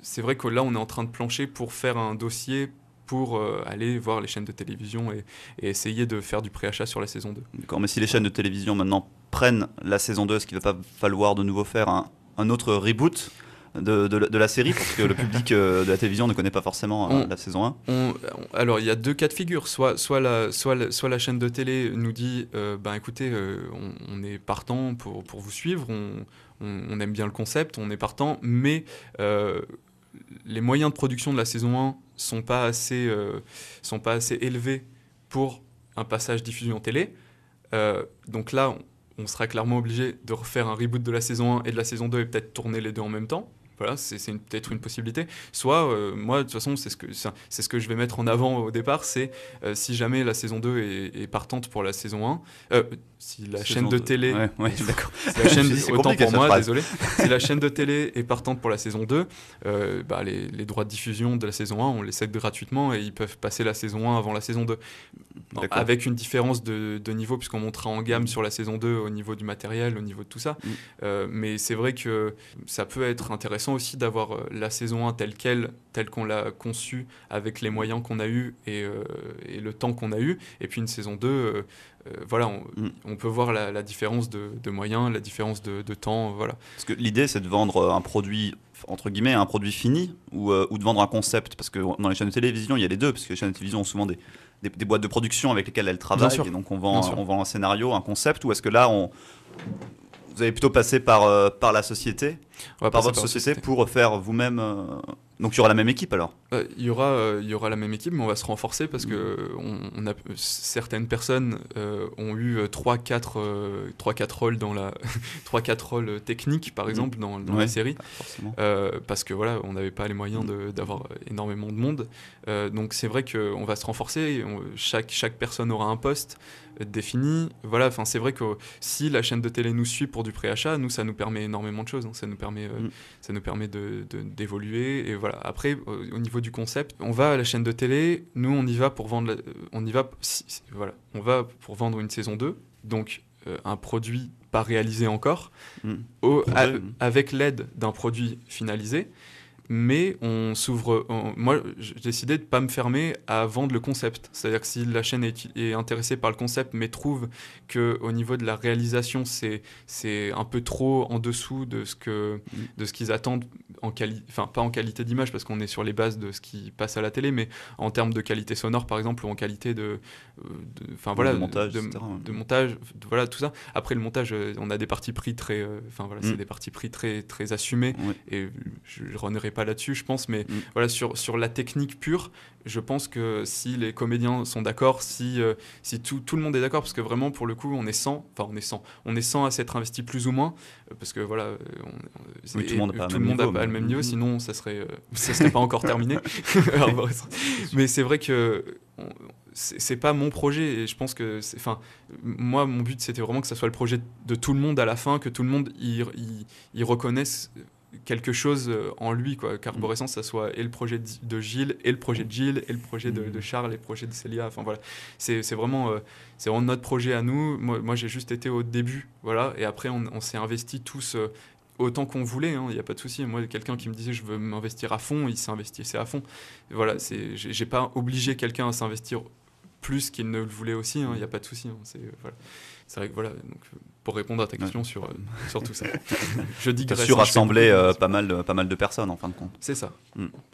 S3: c'est vrai que là, on est en train de plancher pour faire un dossier pour aller voir les chaînes de télévision et essayer de faire du préachat sur la saison 2.
S2: D'accord, mais si les chaînes de télévision maintenant prennent la saison 2, est-ce qu'il va pas falloir de nouveau faire un autre reboot de la série, parce que le public de la télévision ne connaît pas forcément la saison 1.
S3: Alors, il y a deux cas de figure. Soit la chaîne de télé nous dit ben écoutez, on est partant pour vous suivre, on aime bien le concept, on est partant, mais les moyens de production de la saison 1 sont pas assez élevés pour un passage diffusion télé. Donc là, on sera clairement obligé de refaire un reboot de la saison 1 et de la saison 2 et peut-être tourner les deux en même temps. Voilà, c'est peut-être une possibilité. Soit, moi, de toute façon, c'est ce que je vais mettre en avant au départ, c'est si jamais la saison 2 est partante pour la saison 1, si la chaîne de télé...
S2: Ouais, d'accord.
S3: Si la chaîne,
S2: C'est
S3: autant
S2: compliqué,
S3: pour
S2: cette
S3: moi,
S2: phrase.
S3: désolé. Si la chaîne de télé est partante pour la saison 2, bah, les droits de diffusion de la saison 1, on les cède gratuitement et ils peuvent passer la saison 1 avant la saison 2.
S2: D'accord.
S3: Avec une différence de niveau, puisqu'on montera en gamme sur la saison 2 au niveau du matériel, au niveau de tout ça. Mais c'est vrai que ça peut être intéressant aussi d'avoir la saison 1 telle qu'on l'a conçue, avec les moyens qu'on a eus et le temps qu'on a eu. Et puis une saison 2, voilà, on peut voir la différence de moyens, la différence de temps. Voilà.
S2: Parce que l'idée, c'est de vendre un produit, entre guillemets, un produit fini, ou de vendre un concept. Parce que dans les chaînes de télévision, il y a les deux, parce que les chaînes de télévision ont souvent des boîtes de production avec lesquelles elles travaillent,
S3: sûr.
S2: et donc on
S3: Bien sûr.
S2: vend un scénario, un concept, ou est-ce que là, vous allez plutôt passer par la société,
S3: On va
S2: par
S3: passer
S2: votre
S3: la
S2: société, pour faire vous-même... Donc il y aura la même équipe alors.
S3: Il y aura la même équipe, mais on va se renforcer parce que certaines personnes ont eu 3-4 rôles dans la 3-4 rôles techniques par exemple dans
S2: Ouais,
S3: la série,
S2: pas forcément.
S3: parce que voilà, on n'avait pas les moyens d'avoir énormément de monde. Donc c'est vrai qu'on va se renforcer. Chaque personne aura un poste défini. Voilà, enfin c'est vrai que si la chaîne de télé nous suit pour du préachat, nous ça nous permet énormément de choses. Hein. Ça nous permet d'évoluer et voilà. Après, au niveau du concept, on va à la chaîne de télé, nous on y va pour vendre, on va pour vendre une saison 2, donc un produit pas réalisé encore, avec l'aide d'un produit finalisé, mais moi j'ai décidé de ne pas me fermer à vendre le concept. C'est-à-dire que si la chaîne est intéressée par le concept, mais trouve qu'au niveau de la réalisation, c'est un peu trop en dessous de ce qu'ils attendent, enfin pas en qualité d'image, parce qu'on est sur les bases de ce qui passe à la télé, mais en termes de qualité sonore, par exemple, ou en qualité de
S2: montage, etc.
S3: de montage, voilà, tout ça. Après, le montage, on a des partis pris très... c'est des partis pris très, très assumés, et je ne reviendrai pas là-dessus, je pense, mais voilà, sur la technique pure, je pense que si les comédiens sont d'accord, si tout le monde est d'accord, parce que vraiment, pour le coup, on est 100 à s'être investi plus ou moins, parce que voilà,
S2: tout le monde n'a
S3: pas le même niveau, sinon ça serait pas encore terminé. Mais c'est vrai que c'est pas mon projet, et je pense que moi mon but c'était vraiment que ça soit le projet de tout le monde à la fin, que tout le monde y reconnaisse quelque chose en lui, quoi. Qu'Arborescence, ça soit et le projet de Gilles, et le projet de Gilles, et le projet de Charles, et le projet de Célia. Enfin voilà, c'est vraiment notre projet à nous. Moi j'ai juste été au début, voilà, et après on s'est investi tous autant qu'on voulait, il n'y a pas de souci. Moi, quelqu'un qui me disait je veux m'investir à fond, il s'investissait à fond. Et voilà, j'ai pas obligé quelqu'un à s'investir plus qu'il ne le voulait aussi, il n'y a pas de souci. C'est vrai que voilà, donc, pour répondre à ta question sur tout ça. Je digresse.
S2: Tu as su rassembler pas mal de personnes en fin de compte.
S3: C'est ça.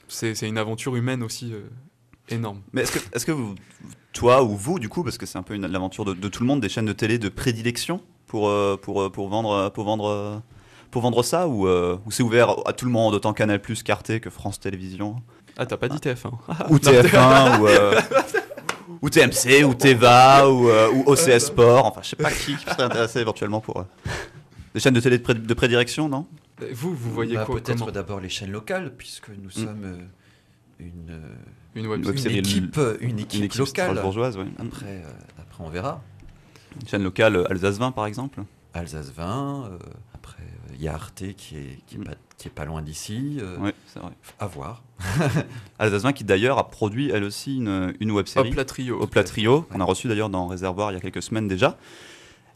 S3: C'est une aventure humaine aussi énorme.
S2: Mais est-ce que toi ou vous, du coup, parce que c'est un peu l'aventure de tout le monde, des chaînes de télé de prédilection pour vendre ça, ou c'est ouvert à tout le monde, autant Canal+, Arte que France Télévisions?
S3: Ah, t'as pas dit TF1.
S2: Ou TF1, ou TMC, ou Teva, ou OCS Sport, enfin je sais pas qui serait intéressé éventuellement pour des chaînes de télé de prédilection, non?
S3: Vous voyez quoi?
S5: Peut-être d'abord les chaînes locales, puisque nous sommes
S3: une web
S5: une équipe locale.
S2: Strasbourgeoise, oui.
S5: Après on verra.
S2: Une chaîne locale, Alsace 20 par exemple.
S5: Alsace 20, après Il y a Arte qui est pas loin d'ici.
S2: Oui, c'est vrai.
S5: À voir.
S2: Alsace 20 qui d'ailleurs a produit elle aussi une web série.
S3: Hop la trio.
S2: Hop la Trio, qu'on a reçu d'ailleurs dans Réservoir il y a quelques semaines déjà.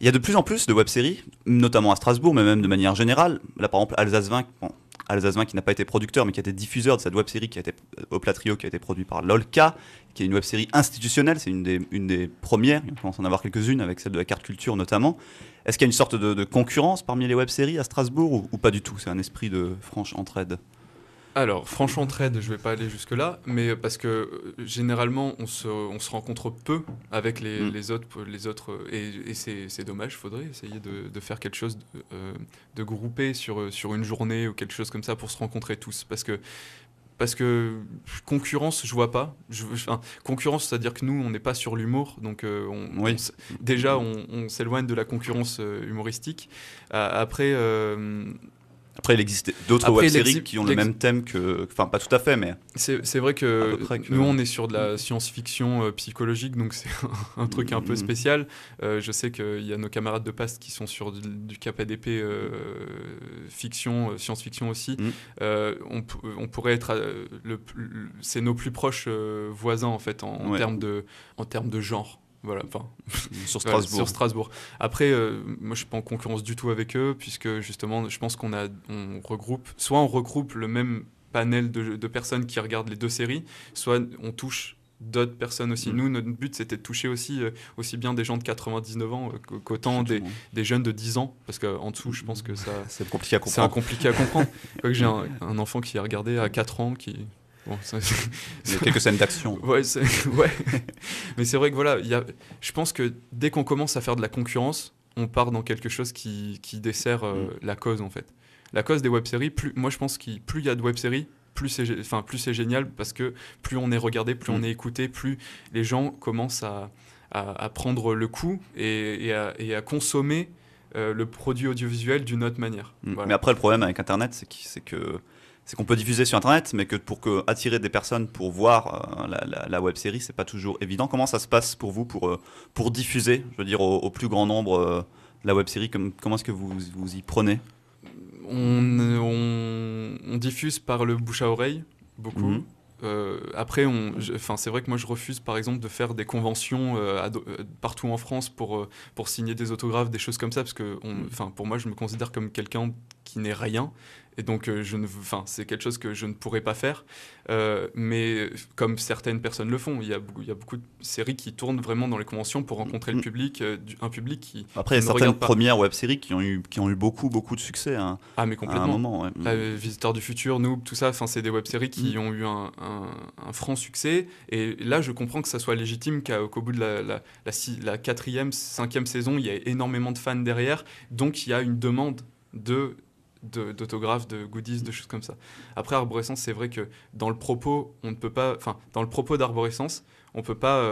S2: Il y a de plus en plus de web-séries, notamment à Strasbourg, mais même de manière générale. Là, par exemple, Alsace 20, Alsace 20 qui n'a pas été producteur, mais qui a été diffuseur de cette web-série qui a été Hop la Trio, qui a été produite par Lolka, qui est une web-série institutionnelle. C'est une des premières. Il commence à en avoir quelques-unes, avec celle de la carte culture notamment. Est-ce qu'il y a une sorte de concurrence parmi les web-séries à Strasbourg ou pas du tout? C'est un esprit de franche entraide.
S3: Alors, franche entraide, je vais pas aller jusque-là, mais parce que généralement, on se rencontre peu avec les autres, et c'est dommage, il faudrait essayer de faire quelque chose de groupé sur une journée ou quelque chose comme ça pour se rencontrer tous. Parce que concurrence, je vois pas. Concurrence, c'est-à-dire que nous, on n'est pas sur l'humour, donc
S2: Oui.
S3: déjà, on s'éloigne de la concurrence humoristique. Après...
S2: Après, il existe d'autres
S3: Après,
S2: web-séries qui ont le même thème que... Enfin, pas tout à fait, mais...
S3: C'est vrai
S2: À
S3: que,
S2: peu près que-
S3: nous, on est sur de la science-fiction psychologique, donc c'est un truc un peu spécial. Je sais qu'il y a nos camarades de PAST qui sont sur du KPDP fiction, science-fiction aussi. On pourrait être... c'est nos plus proches voisins, en fait, en
S2: Ouais.
S3: termes de genre. Voilà, enfin,
S2: Sur
S3: voilà,
S2: Strasbourg.
S3: sur Strasbourg. Après, moi, je suis pas en concurrence du tout avec eux, puisque justement, je pense on regroupe le même panel de personnes qui regardent les deux séries, soit on touche d'autres personnes aussi. Nous, notre but, c'était de toucher aussi bien des gens de 99 ans qu'autant des jeunes de 10 ans, parce qu'en dessous, je pense que ça,
S2: C'est compliqué à
S3: c'est
S2: comprendre.
S3: compliqué à comprendre. Quoique j'ai un enfant qui a regardé à 4 ans, qui... Bon,
S2: Il y a quelques scènes d'action.
S3: Ouais, ouais. Mais c'est vrai que voilà, je pense que dès qu'on commence à faire de la concurrence, on part dans quelque chose qui dessert la cause, en fait. La cause des web-séries, moi je pense que plus il y a de web-séries, plus c'est génial, parce que plus on est regardé, plus on est écouté, plus les gens commencent à prendre le coup et à consommer le produit audiovisuel d'une autre manière. Voilà.
S2: Mais après, le problème avec Internet, c'est qu'on peut diffuser sur Internet, mais que attirer des personnes pour voir la web série, c'est pas toujours évident. Comment ça se passe pour vous pour diffuser, je veux dire, au plus grand nombre la web série? Comment est-ce que vous y prenez?
S3: On diffuse par le bouche à oreille, beaucoup. Après, c'est vrai que moi je refuse par exemple de faire des conventions partout en France pour signer des autographes, des choses comme ça, parce que pour moi je me considère comme quelqu'un qui n'est rien. Et donc, c'est quelque chose que je ne pourrais pas faire, mais comme certaines personnes le font. Il y a beaucoup de séries qui tournent vraiment dans les conventions pour rencontrer le public, un public qui
S2: Après, il y a
S3: ne
S2: certaines
S3: regarde pas.
S2: premières web-séries qui ont eu beaucoup de succès
S3: Ah, mais
S2: à un
S3: complètement.
S2: moment. Ouais.
S3: Visiteurs du futur, Noob, tout ça, c'est des web-séries qui ont eu un franc succès. Et là, je comprends que ça soit légitime qu'au bout de la 4e, 5e saison, il y a énormément de fans derrière. Donc, il y a une demande d'autographes, de goodies, de choses comme ça. Après, Arborescence, c'est vrai que dans le propos, dans le propos d'Arborescence, on peut pas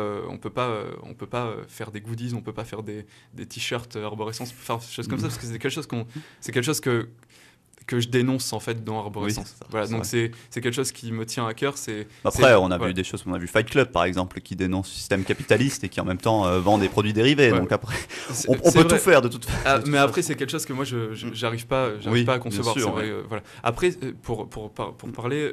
S3: faire des goodies, on peut pas faire des t-shirts Arborescence, faire des choses comme ça, parce que c'est quelque chose que je dénonce en fait dans Arborescence.
S2: Oui,
S3: voilà,
S2: c'est
S3: donc
S2: vrai.
S3: c'est quelque chose qui me tient à cœur.
S2: Après, on a vu des choses, on a vu Fight Club par exemple, qui dénonce le système capitaliste et qui en même temps vend des produits dérivés.
S3: Ouais.
S2: Donc après,
S3: C'est-
S2: on
S3: c'est
S2: peut
S3: vrai.
S2: tout faire de toute façon.
S3: Mais après, c'est quelque chose que moi, j'arrive pas
S2: Oui,
S3: à
S2: bien
S3: concevoir.
S2: sûr,
S3: c'est vrai, voilà. Après, pour parler,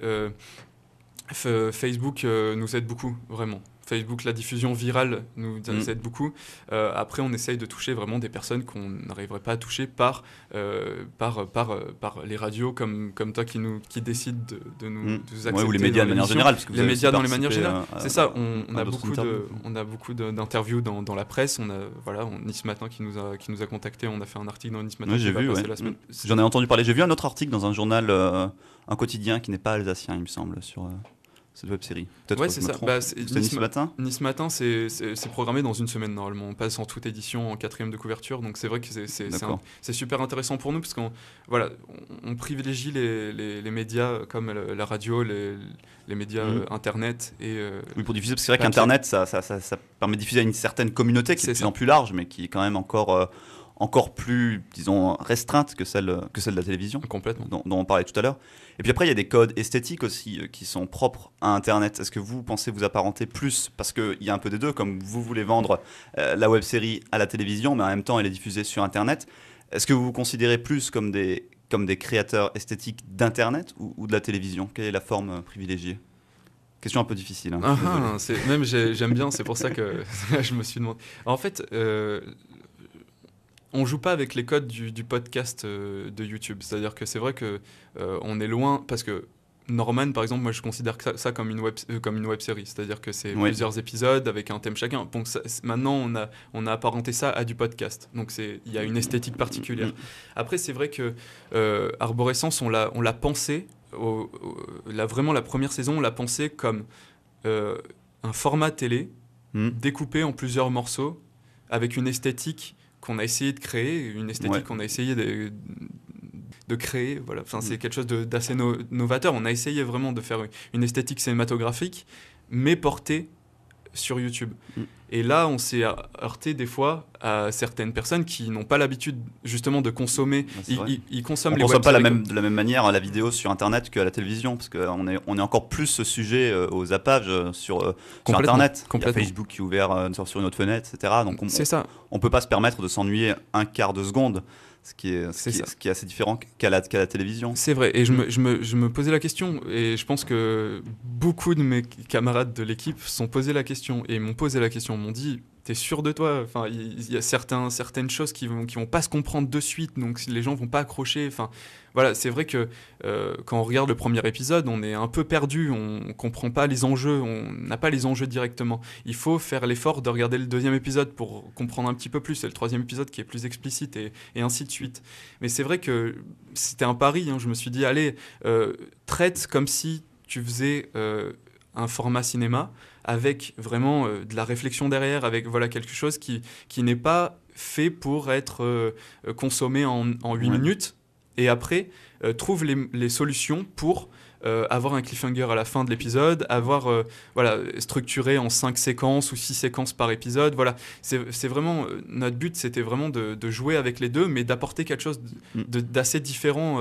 S3: Facebook nous aide beaucoup, vraiment. Facebook, la diffusion virale nous aide beaucoup. Après, on essaye de toucher vraiment des personnes qu'on n'arriverait pas à toucher par les radios comme toi qui décident de nous accepter.
S2: Ouais, ou les médias de
S3: dans
S2: manière
S3: l'émission.
S2: générale. parce que vous
S3: Les
S2: avez
S3: médias
S2: aussi
S3: dans les manières
S2: participé
S3: générales.
S2: à-
S3: C'est ça,
S2: à d'autres
S3: on a beaucoup d'interviews dans la presse. On a Nice Matin qui nous a contactés. On a fait un article dans Nice Matin
S2: Ouais,
S3: qui
S2: j'ai
S3: va
S2: vu,
S3: passer
S2: ouais.
S3: la semaine.
S2: J'en ai entendu parler. J'ai vu un autre article dans un journal, un quotidien qui n'est pas alsacien, il me semble, sur cette web-série. Peut-être
S3: Ouais,
S2: que je
S3: c'est
S2: me
S3: ça.
S2: trompe. C'était Nice Matin.
S3: Nice Matin, c'est programmé dans une semaine normalement. On passe en toute édition en 4e de couverture, donc c'est vrai que
S2: D'accord.
S3: c'est super intéressant pour nous parce on privilégie les médias comme la radio, les médias internet et
S2: Oui, pour diffuser, parce que c'est vrai
S3: papier.
S2: qu'Internet, ça permet de diffuser à une certaine communauté qui est de
S3: C'est
S2: plus en plus large, mais qui est quand même encore plus, disons, restreinte que celle de la télévision,
S3: complètement.
S2: dont on parlait tout à l'heure. Et puis après, il y a des codes esthétiques aussi qui sont propres à Internet. Est-ce que vous pensez vous apparenter plus, parce qu'il y a un peu des deux, comme vous voulez vendre la web-série à la télévision, mais en même temps elle est diffusée sur Internet. Est-ce que vous vous considérez plus comme des comme des créateurs esthétiques d'Internet ou de la télévision? Quelle est la forme privilégiée? Question un peu difficile. Hein, je suis désolé.
S3: Même j'aime bien, c'est pour ça que je me suis demandé. En fait, on joue pas avec les codes du podcast de YouTube. C'est-à-dire que c'est vrai que on est loin, parce que Norman, par exemple, moi je considère ça comme une web série. C'est-à-dire que c'est plusieurs épisodes avec un thème chacun. Donc maintenant, on a apparenté ça à du podcast. Donc il y a une esthétique particulière. Après, c'est vrai que Arborescence, on l'a pensé, vraiment la première saison, on l'a pensé comme un format télé découpé en plusieurs morceaux avec une esthétique qu'on a essayé de créer, une esthétique qu'on a essayé de créer. Voilà. Enfin, c'est quelque chose d'assez novateur. On a essayé vraiment de faire une esthétique cinématographique, mais portée sur YouTube. Et là, on s'est heurté des fois à certaines personnes qui n'ont pas l'habitude justement de consommer. Ils consomment
S2: on
S3: les
S2: consomme pas
S3: web-séries
S2: de la même manière la vidéo sur Internet qu'à la télévision, parce qu'on est encore plus sujet au zappage sur Internet. Il y a Facebook qui est ouvert sur une autre fenêtre, etc. Donc
S3: c'est ça.
S2: On peut pas se permettre de s'ennuyer un quart de seconde. Ce qui est assez différent qu'à la télévision.
S3: C'est vrai, et je me posais la question, et je pense que beaucoup de mes camarades de l'équipe m'ont posé la question, m'ont dit, t'es sûr de toi? Enfin, il y a certaines choses qui vont pas se comprendre de suite, donc les gens vont pas accrocher. Enfin, voilà, c'est vrai que quand on regarde le premier épisode, on est un peu perdu, on comprend pas les enjeux, on n'a pas les enjeux directement. Il faut faire l'effort de regarder le deuxième épisode pour comprendre un petit peu plus, c'est le troisième épisode qui est plus explicite et ainsi de suite. Mais c'est vrai que c'était un pari, hein. Je me suis dit, allez, traite comme si tu faisais un format cinéma, avec vraiment de la réflexion derrière, avec quelque chose qui n'est pas fait pour être consommé en 8 minutes, et après trouve les solutions pour avoir un cliffhanger à la fin de l'épisode, structuré en 5 séquences ou 6 séquences par épisode. Voilà, c'est vraiment notre but, c'était vraiment de jouer avec les deux, mais d'apporter quelque chose d'assez différent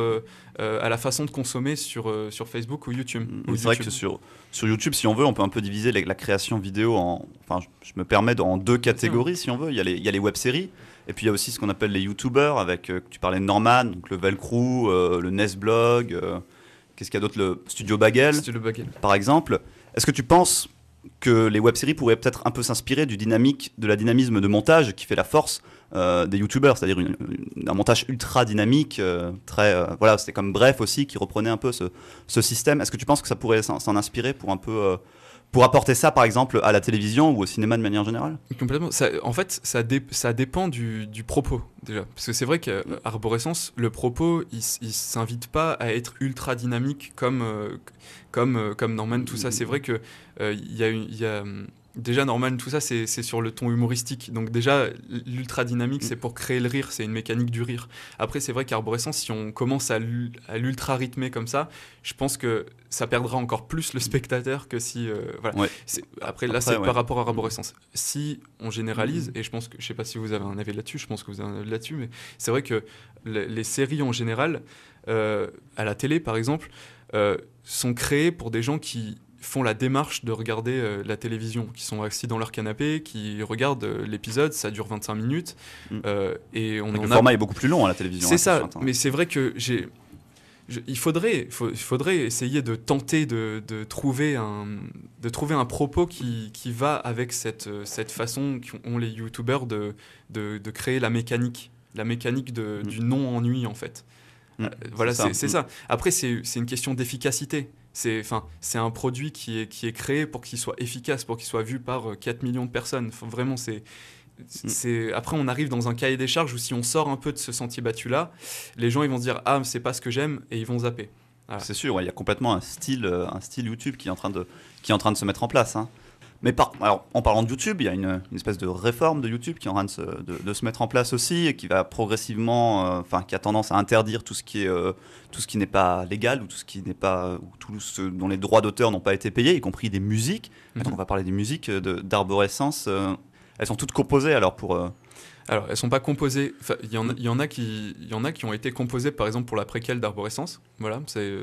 S3: à la façon de consommer sur Facebook ou YouTube.
S2: C'est vrai que sur YouTube, si on veut, on peut un peu diviser la création vidéo je me permets, en 2 catégories, si on veut. Il y a les web-séries, et puis il y a aussi ce qu'on appelle les YouTubers, avec, tu parlais de Norman, donc le Velcro, le Nesblog, qu'est-ce qu'il y a d'autre, le Studio Bagel, par exemple. Est-ce que tu penses que les web-séries pourraient peut-être un peu s'inspirer de la dynamisme de montage qui fait la force des YouTubers, c'est-à-dire un montage ultra dynamique, c'était comme Bref aussi, qui reprenait un peu ce système. Est-ce que tu penses que ça pourrait s'en inspirer pour un peu... pour apporter ça, par exemple, à la télévision ou au cinéma de manière générale?
S3: Complètement. En fait, ça dépend du propos, déjà. Parce que c'est vrai qu'Arborescence, le propos, il s'invite pas à être ultra dynamique comme Norman, tout ça. C'est vrai que il y a déjà, Norman, tout ça, c'est sur le ton humoristique. Donc déjà, l'ultra dynamique, c'est pour créer le rire, c'est une mécanique du rire. Après, c'est vrai qu'Arborescence, si on commence à l'ultra rythmer comme ça, je pense que ça perdra encore plus le spectateur que si... Après, c'est par rapport à Arborescence. Si on généralise, et je sais pas si vous avez un avis là-dessus, je pense que vous avez un avis là-dessus, mais c'est vrai que les séries en général, à la télé par exemple, sont créées pour des gens qui font la démarche de regarder la télévision, qui sont assis dans leur canapé, qui regardent l'épisode, ça dure 25 minutes. Et
S2: le format est beaucoup plus long à la télévision.
S3: C'est ça, mais c'est vrai que il faudrait essayer de tenter de trouver un propos qui va avec cette façon qu'ont les youtubeurs de créer la mécanique du non-ennui, en fait. C'est ça. Après, c'est une question d'efficacité. C'est un produit qui est créé pour qu'il soit efficace, pour qu'il soit vu par 4 millions de personnes. Vraiment, après, on arrive dans un cahier des charges où si on sort un peu de ce sentier battu-là, les gens ils vont se dire « Ah, c'est pas ce que j'aime » et ils vont zapper. Voilà.
S2: C'est sûr, il y a complètement un style YouTube qui est en train de se mettre en place. Hein. Mais alors, en parlant de YouTube, il y a une espèce de réforme de YouTube qui est en train de se mettre en place aussi, et qui va progressivement, qui a tendance à interdire tout ce qui n'est pas légal, ou tout ce dont les droits d'auteur n'ont pas été payés, y compris des musiques. Donc on va parler des musiques d'Arborescence. Elles sont toutes composées alors pour
S3: Alors, elles sont pas composées. Il y en a qui ont été composées, par exemple, pour la préquelle d'Arborescence. Voilà, c'est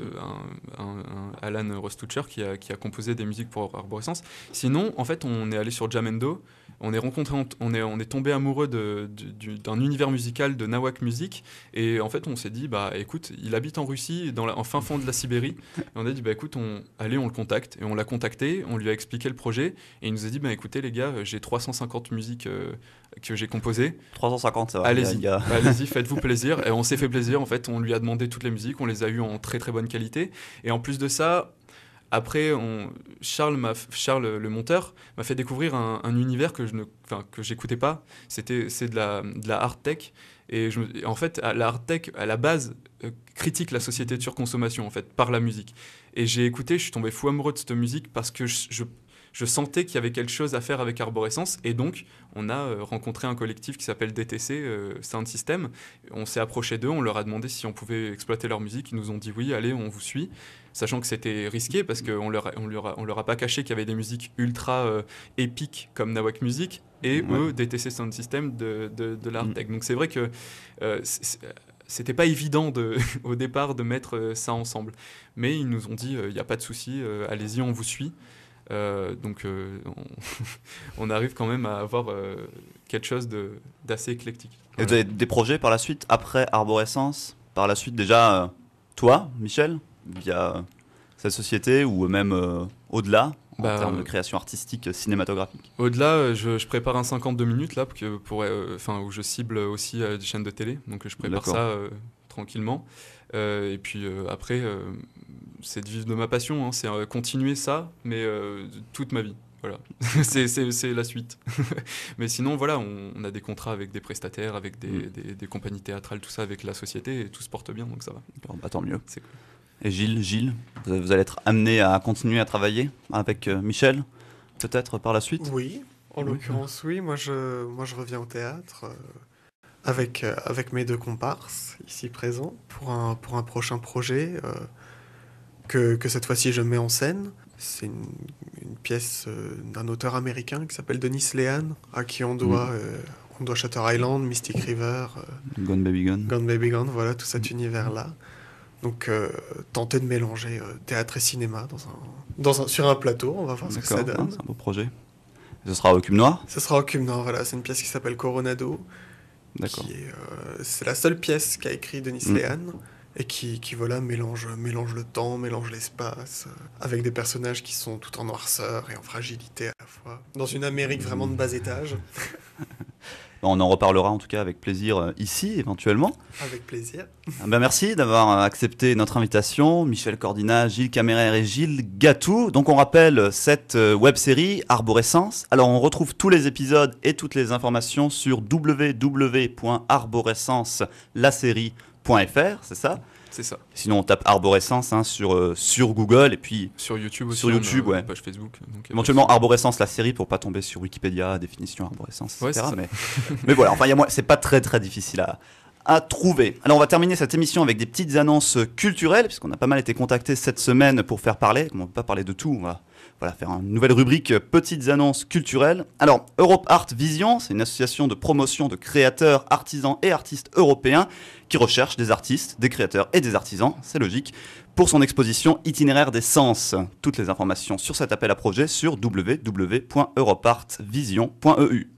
S3: un Alan Rostucher qui a composé des musiques pour Arborescence. Sinon, en fait, on est allé sur Jamendo. On est tombé amoureux d'un univers musical de Nawak Music. Et en fait, on s'est dit, bah écoute, il habite en Russie, en fin fond de la Sibérie. Et on a dit, bah écoute, allez, on le contacte. Et on l'a contacté, on lui a expliqué le projet. Et il nous a dit, bah écoutez, les gars, j'ai 350 musiques que j'ai composées.
S2: 350, ça va.
S3: Allez-y, allez-y, faites-vous plaisir. Et on s'est fait plaisir. En fait, on lui a demandé toutes les musiques. On les a eues en très très bonne qualité. Et en plus de ça, après, Charles, le monteur, m'a fait découvrir un univers que j'écoutais pas. C'est de la hard tech. Et en fait, la hard tech, à la base, critique la société de surconsommation, en fait, par la musique. Et j'ai écouté, je suis tombé fou amoureux de cette musique parce que je sentais qu'il y avait quelque chose à faire avec Arborescence. Et donc, on a rencontré un collectif qui s'appelle DTC Sound System. On s'est approché d'eux, on leur a demandé si on pouvait exploiter leur musique. Ils nous ont dit oui, allez, on vous suit. Sachant que c'était risqué parce qu'on leur a pas caché qu'il y avait des musiques ultra épiques comme Nawak Music et eux, DTC Sound System de l'hard tech. Donc c'est vrai que c'était pas évident au départ de mettre ça ensemble. Mais ils nous ont dit, il n'y a pas de souci, allez-y, on vous suit. Donc on arrive quand même à avoir quelque chose d'assez éclectique.
S2: Et vous avez des projets par la suite, après Arborescence? Par la suite déjà, toi, Michel, via cette société ou même au-delà en termes de création artistique cinématographique?
S3: Au-delà, je prépare un 52 minutes là, où je cible aussi des chaînes de télé, donc je prépare ça tranquillement. Et puis après, c'est de vivre de ma passion, hein, c'est continuer ça, mais toute ma vie. Voilà, c'est la suite. Mais sinon, voilà, on a des contrats avec des prestataires, avec des compagnies théâtrales, tout ça, avec la société, et tout se porte bien, donc ça va.
S2: Bah, tant mieux.
S3: C'est cool.
S2: Et Gilles, vous allez être amené à continuer à travailler avec Michel, peut-être par la suite?
S4: Oui, en l'occurrence, oui. Moi, je reviens au théâtre avec mes deux comparses, ici présents, pour un prochain projet que cette fois-ci je mets en scène. C'est une pièce d'un auteur américain qui s'appelle Denis Lehan, à qui on doit Shutter Island, Mystic River,
S2: Gone Baby Gone.
S4: Gone Baby Gone, voilà, tout cet univers-là. Donc, tenter de mélanger théâtre et cinéma sur un plateau, on va voir ce que ça donne.
S2: C'est un beau projet. Ce sera au Cube Noir?
S4: Ce sera au Cube Noir, voilà. C'est une pièce qui s'appelle Coronado.
S2: D'accord.
S4: C'est la seule pièce qu'a écrit Denis Lehan et qui voilà, mélange le temps, mélange l'espace, avec des personnages qui sont tout en noirceur et en fragilité à la fois, dans une Amérique vraiment de bas étage.
S2: On en reparlera en tout cas avec plaisir ici, éventuellement.
S4: Avec plaisir.
S2: Merci d'avoir accepté notre invitation, Michel Cordina, Gilles Camérer et Gilles Gatou. Donc on rappelle cette web-série Arborescence. Alors on retrouve tous les épisodes et toutes les informations sur www.arborescencelasérie.fr, c'est ça?
S3: C'est ça.
S2: Sinon on tape Arborescence sur Google et puis
S3: sur YouTube aussi.
S2: Sur YouTube,
S3: on a une page Facebook. Donc
S2: éventuellement Arborescence la série pour pas tomber sur Wikipédia, définition Arborescence, etc.
S3: Ouais,
S2: mais voilà, enfin c'est pas très très difficile à trouver. Alors on va terminer cette émission avec des petites annonces culturelles puisqu'on a pas mal été contactés cette semaine pour faire parler. Comme on ne peut pas parler de tout, on va faire une nouvelle rubrique petites annonces culturelles. Alors Europe Art Vision, c'est une association de promotion de créateurs, artisans et artistes européens qui recherche des artistes, des créateurs et des artisans, c'est logique, pour son exposition Itinéraire des Sens. Toutes les informations sur cet appel à projet sur www.europeartvision.eu.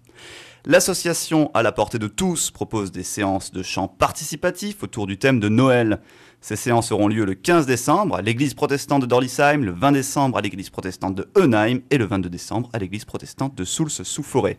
S2: L'association à la portée de tous propose des séances de chant participatif autour du thème de Noël. Ces séances auront lieu le 15 décembre à l'église protestante de Dorlisheim, le 20 décembre à l'église protestante de Eunheim et le 22 décembre à l'église protestante de Soultz-sous-Forêt.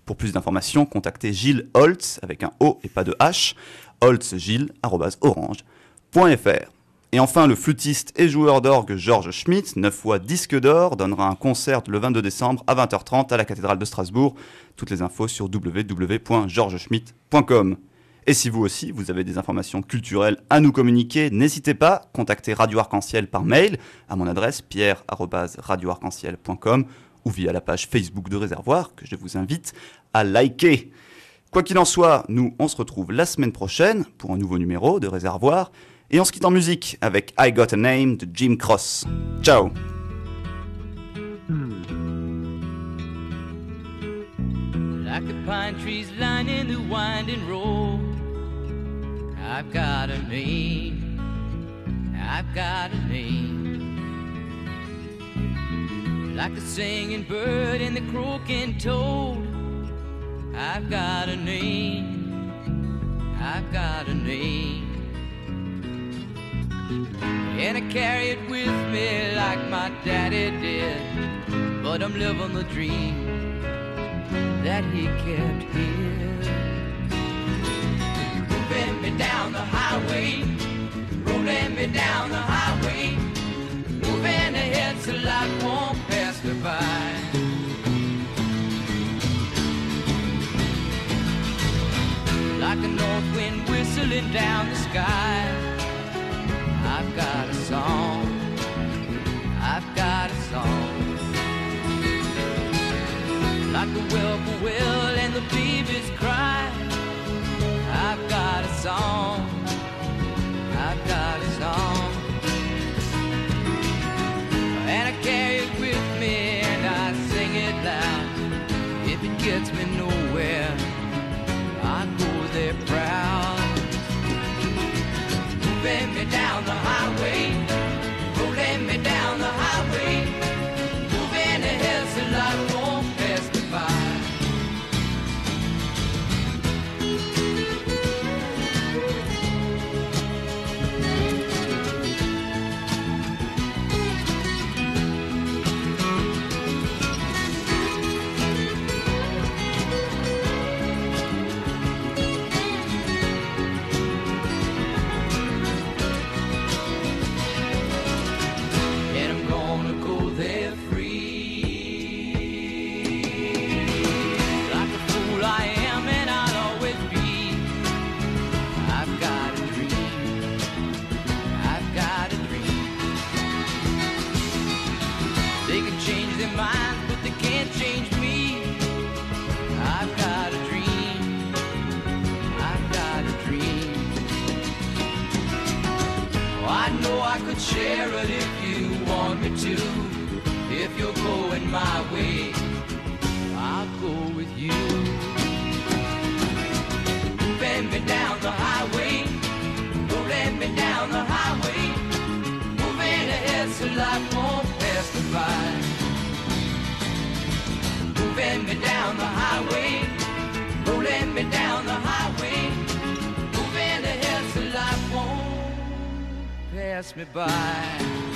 S2: Pour plus d'informations, contactez Gilles Holtz avec un O et pas de H, holtzgilles@orange.fr. Et enfin, le flûtiste et joueur d'orgue Georges Schmitt, 9 fois disque d'or, donnera un concert le 22 décembre à 20h30 à la cathédrale de Strasbourg. Toutes les infos sur www.georgeschmitt.com. Et si vous aussi, vous avez des informations culturelles à nous communiquer, n'hésitez pas, contactez Radio Arc-en-Ciel par mail à mon adresse pierre@radioarc-en-ciel.com ou via la page Facebook de Réservoir que je vous invite à liker. Quoi qu'il en soit, nous, on se retrouve la semaine prochaine pour un nouveau numéro de Réservoir. Et on se quitte en musique avec I Got a Name de Jim Cross. Ciao!
S7: like the pine trees lining the winding road. I've got a name, I've got a name, like the singing bird and the croaking toad. I've got a name, I've got a name, and I carry it with me like my daddy did. But I'm living the dream that he kept here. Moving me down the highway, rolling me down the highway, moving ahead so life won't pass me by. Like a north wind whistling down the sky, I've got a song, I've got a song, like the whippoorwill and the baby's cry. I've got a song, I've got a song, and I carry it with me and I sing it loud. If it gets me nowhere, I go there proud. Moving me down the highway, rolling me down the highway, moving ahead so life won't pass me by. Share it if you want me to. If you're going my way, I'll go with you. Moving me down the highway, rolling me down the highway, moving ahead so life won't pass me by. Moving me down the highway, rolling me down the highway, moving ahead so life won't pass me by.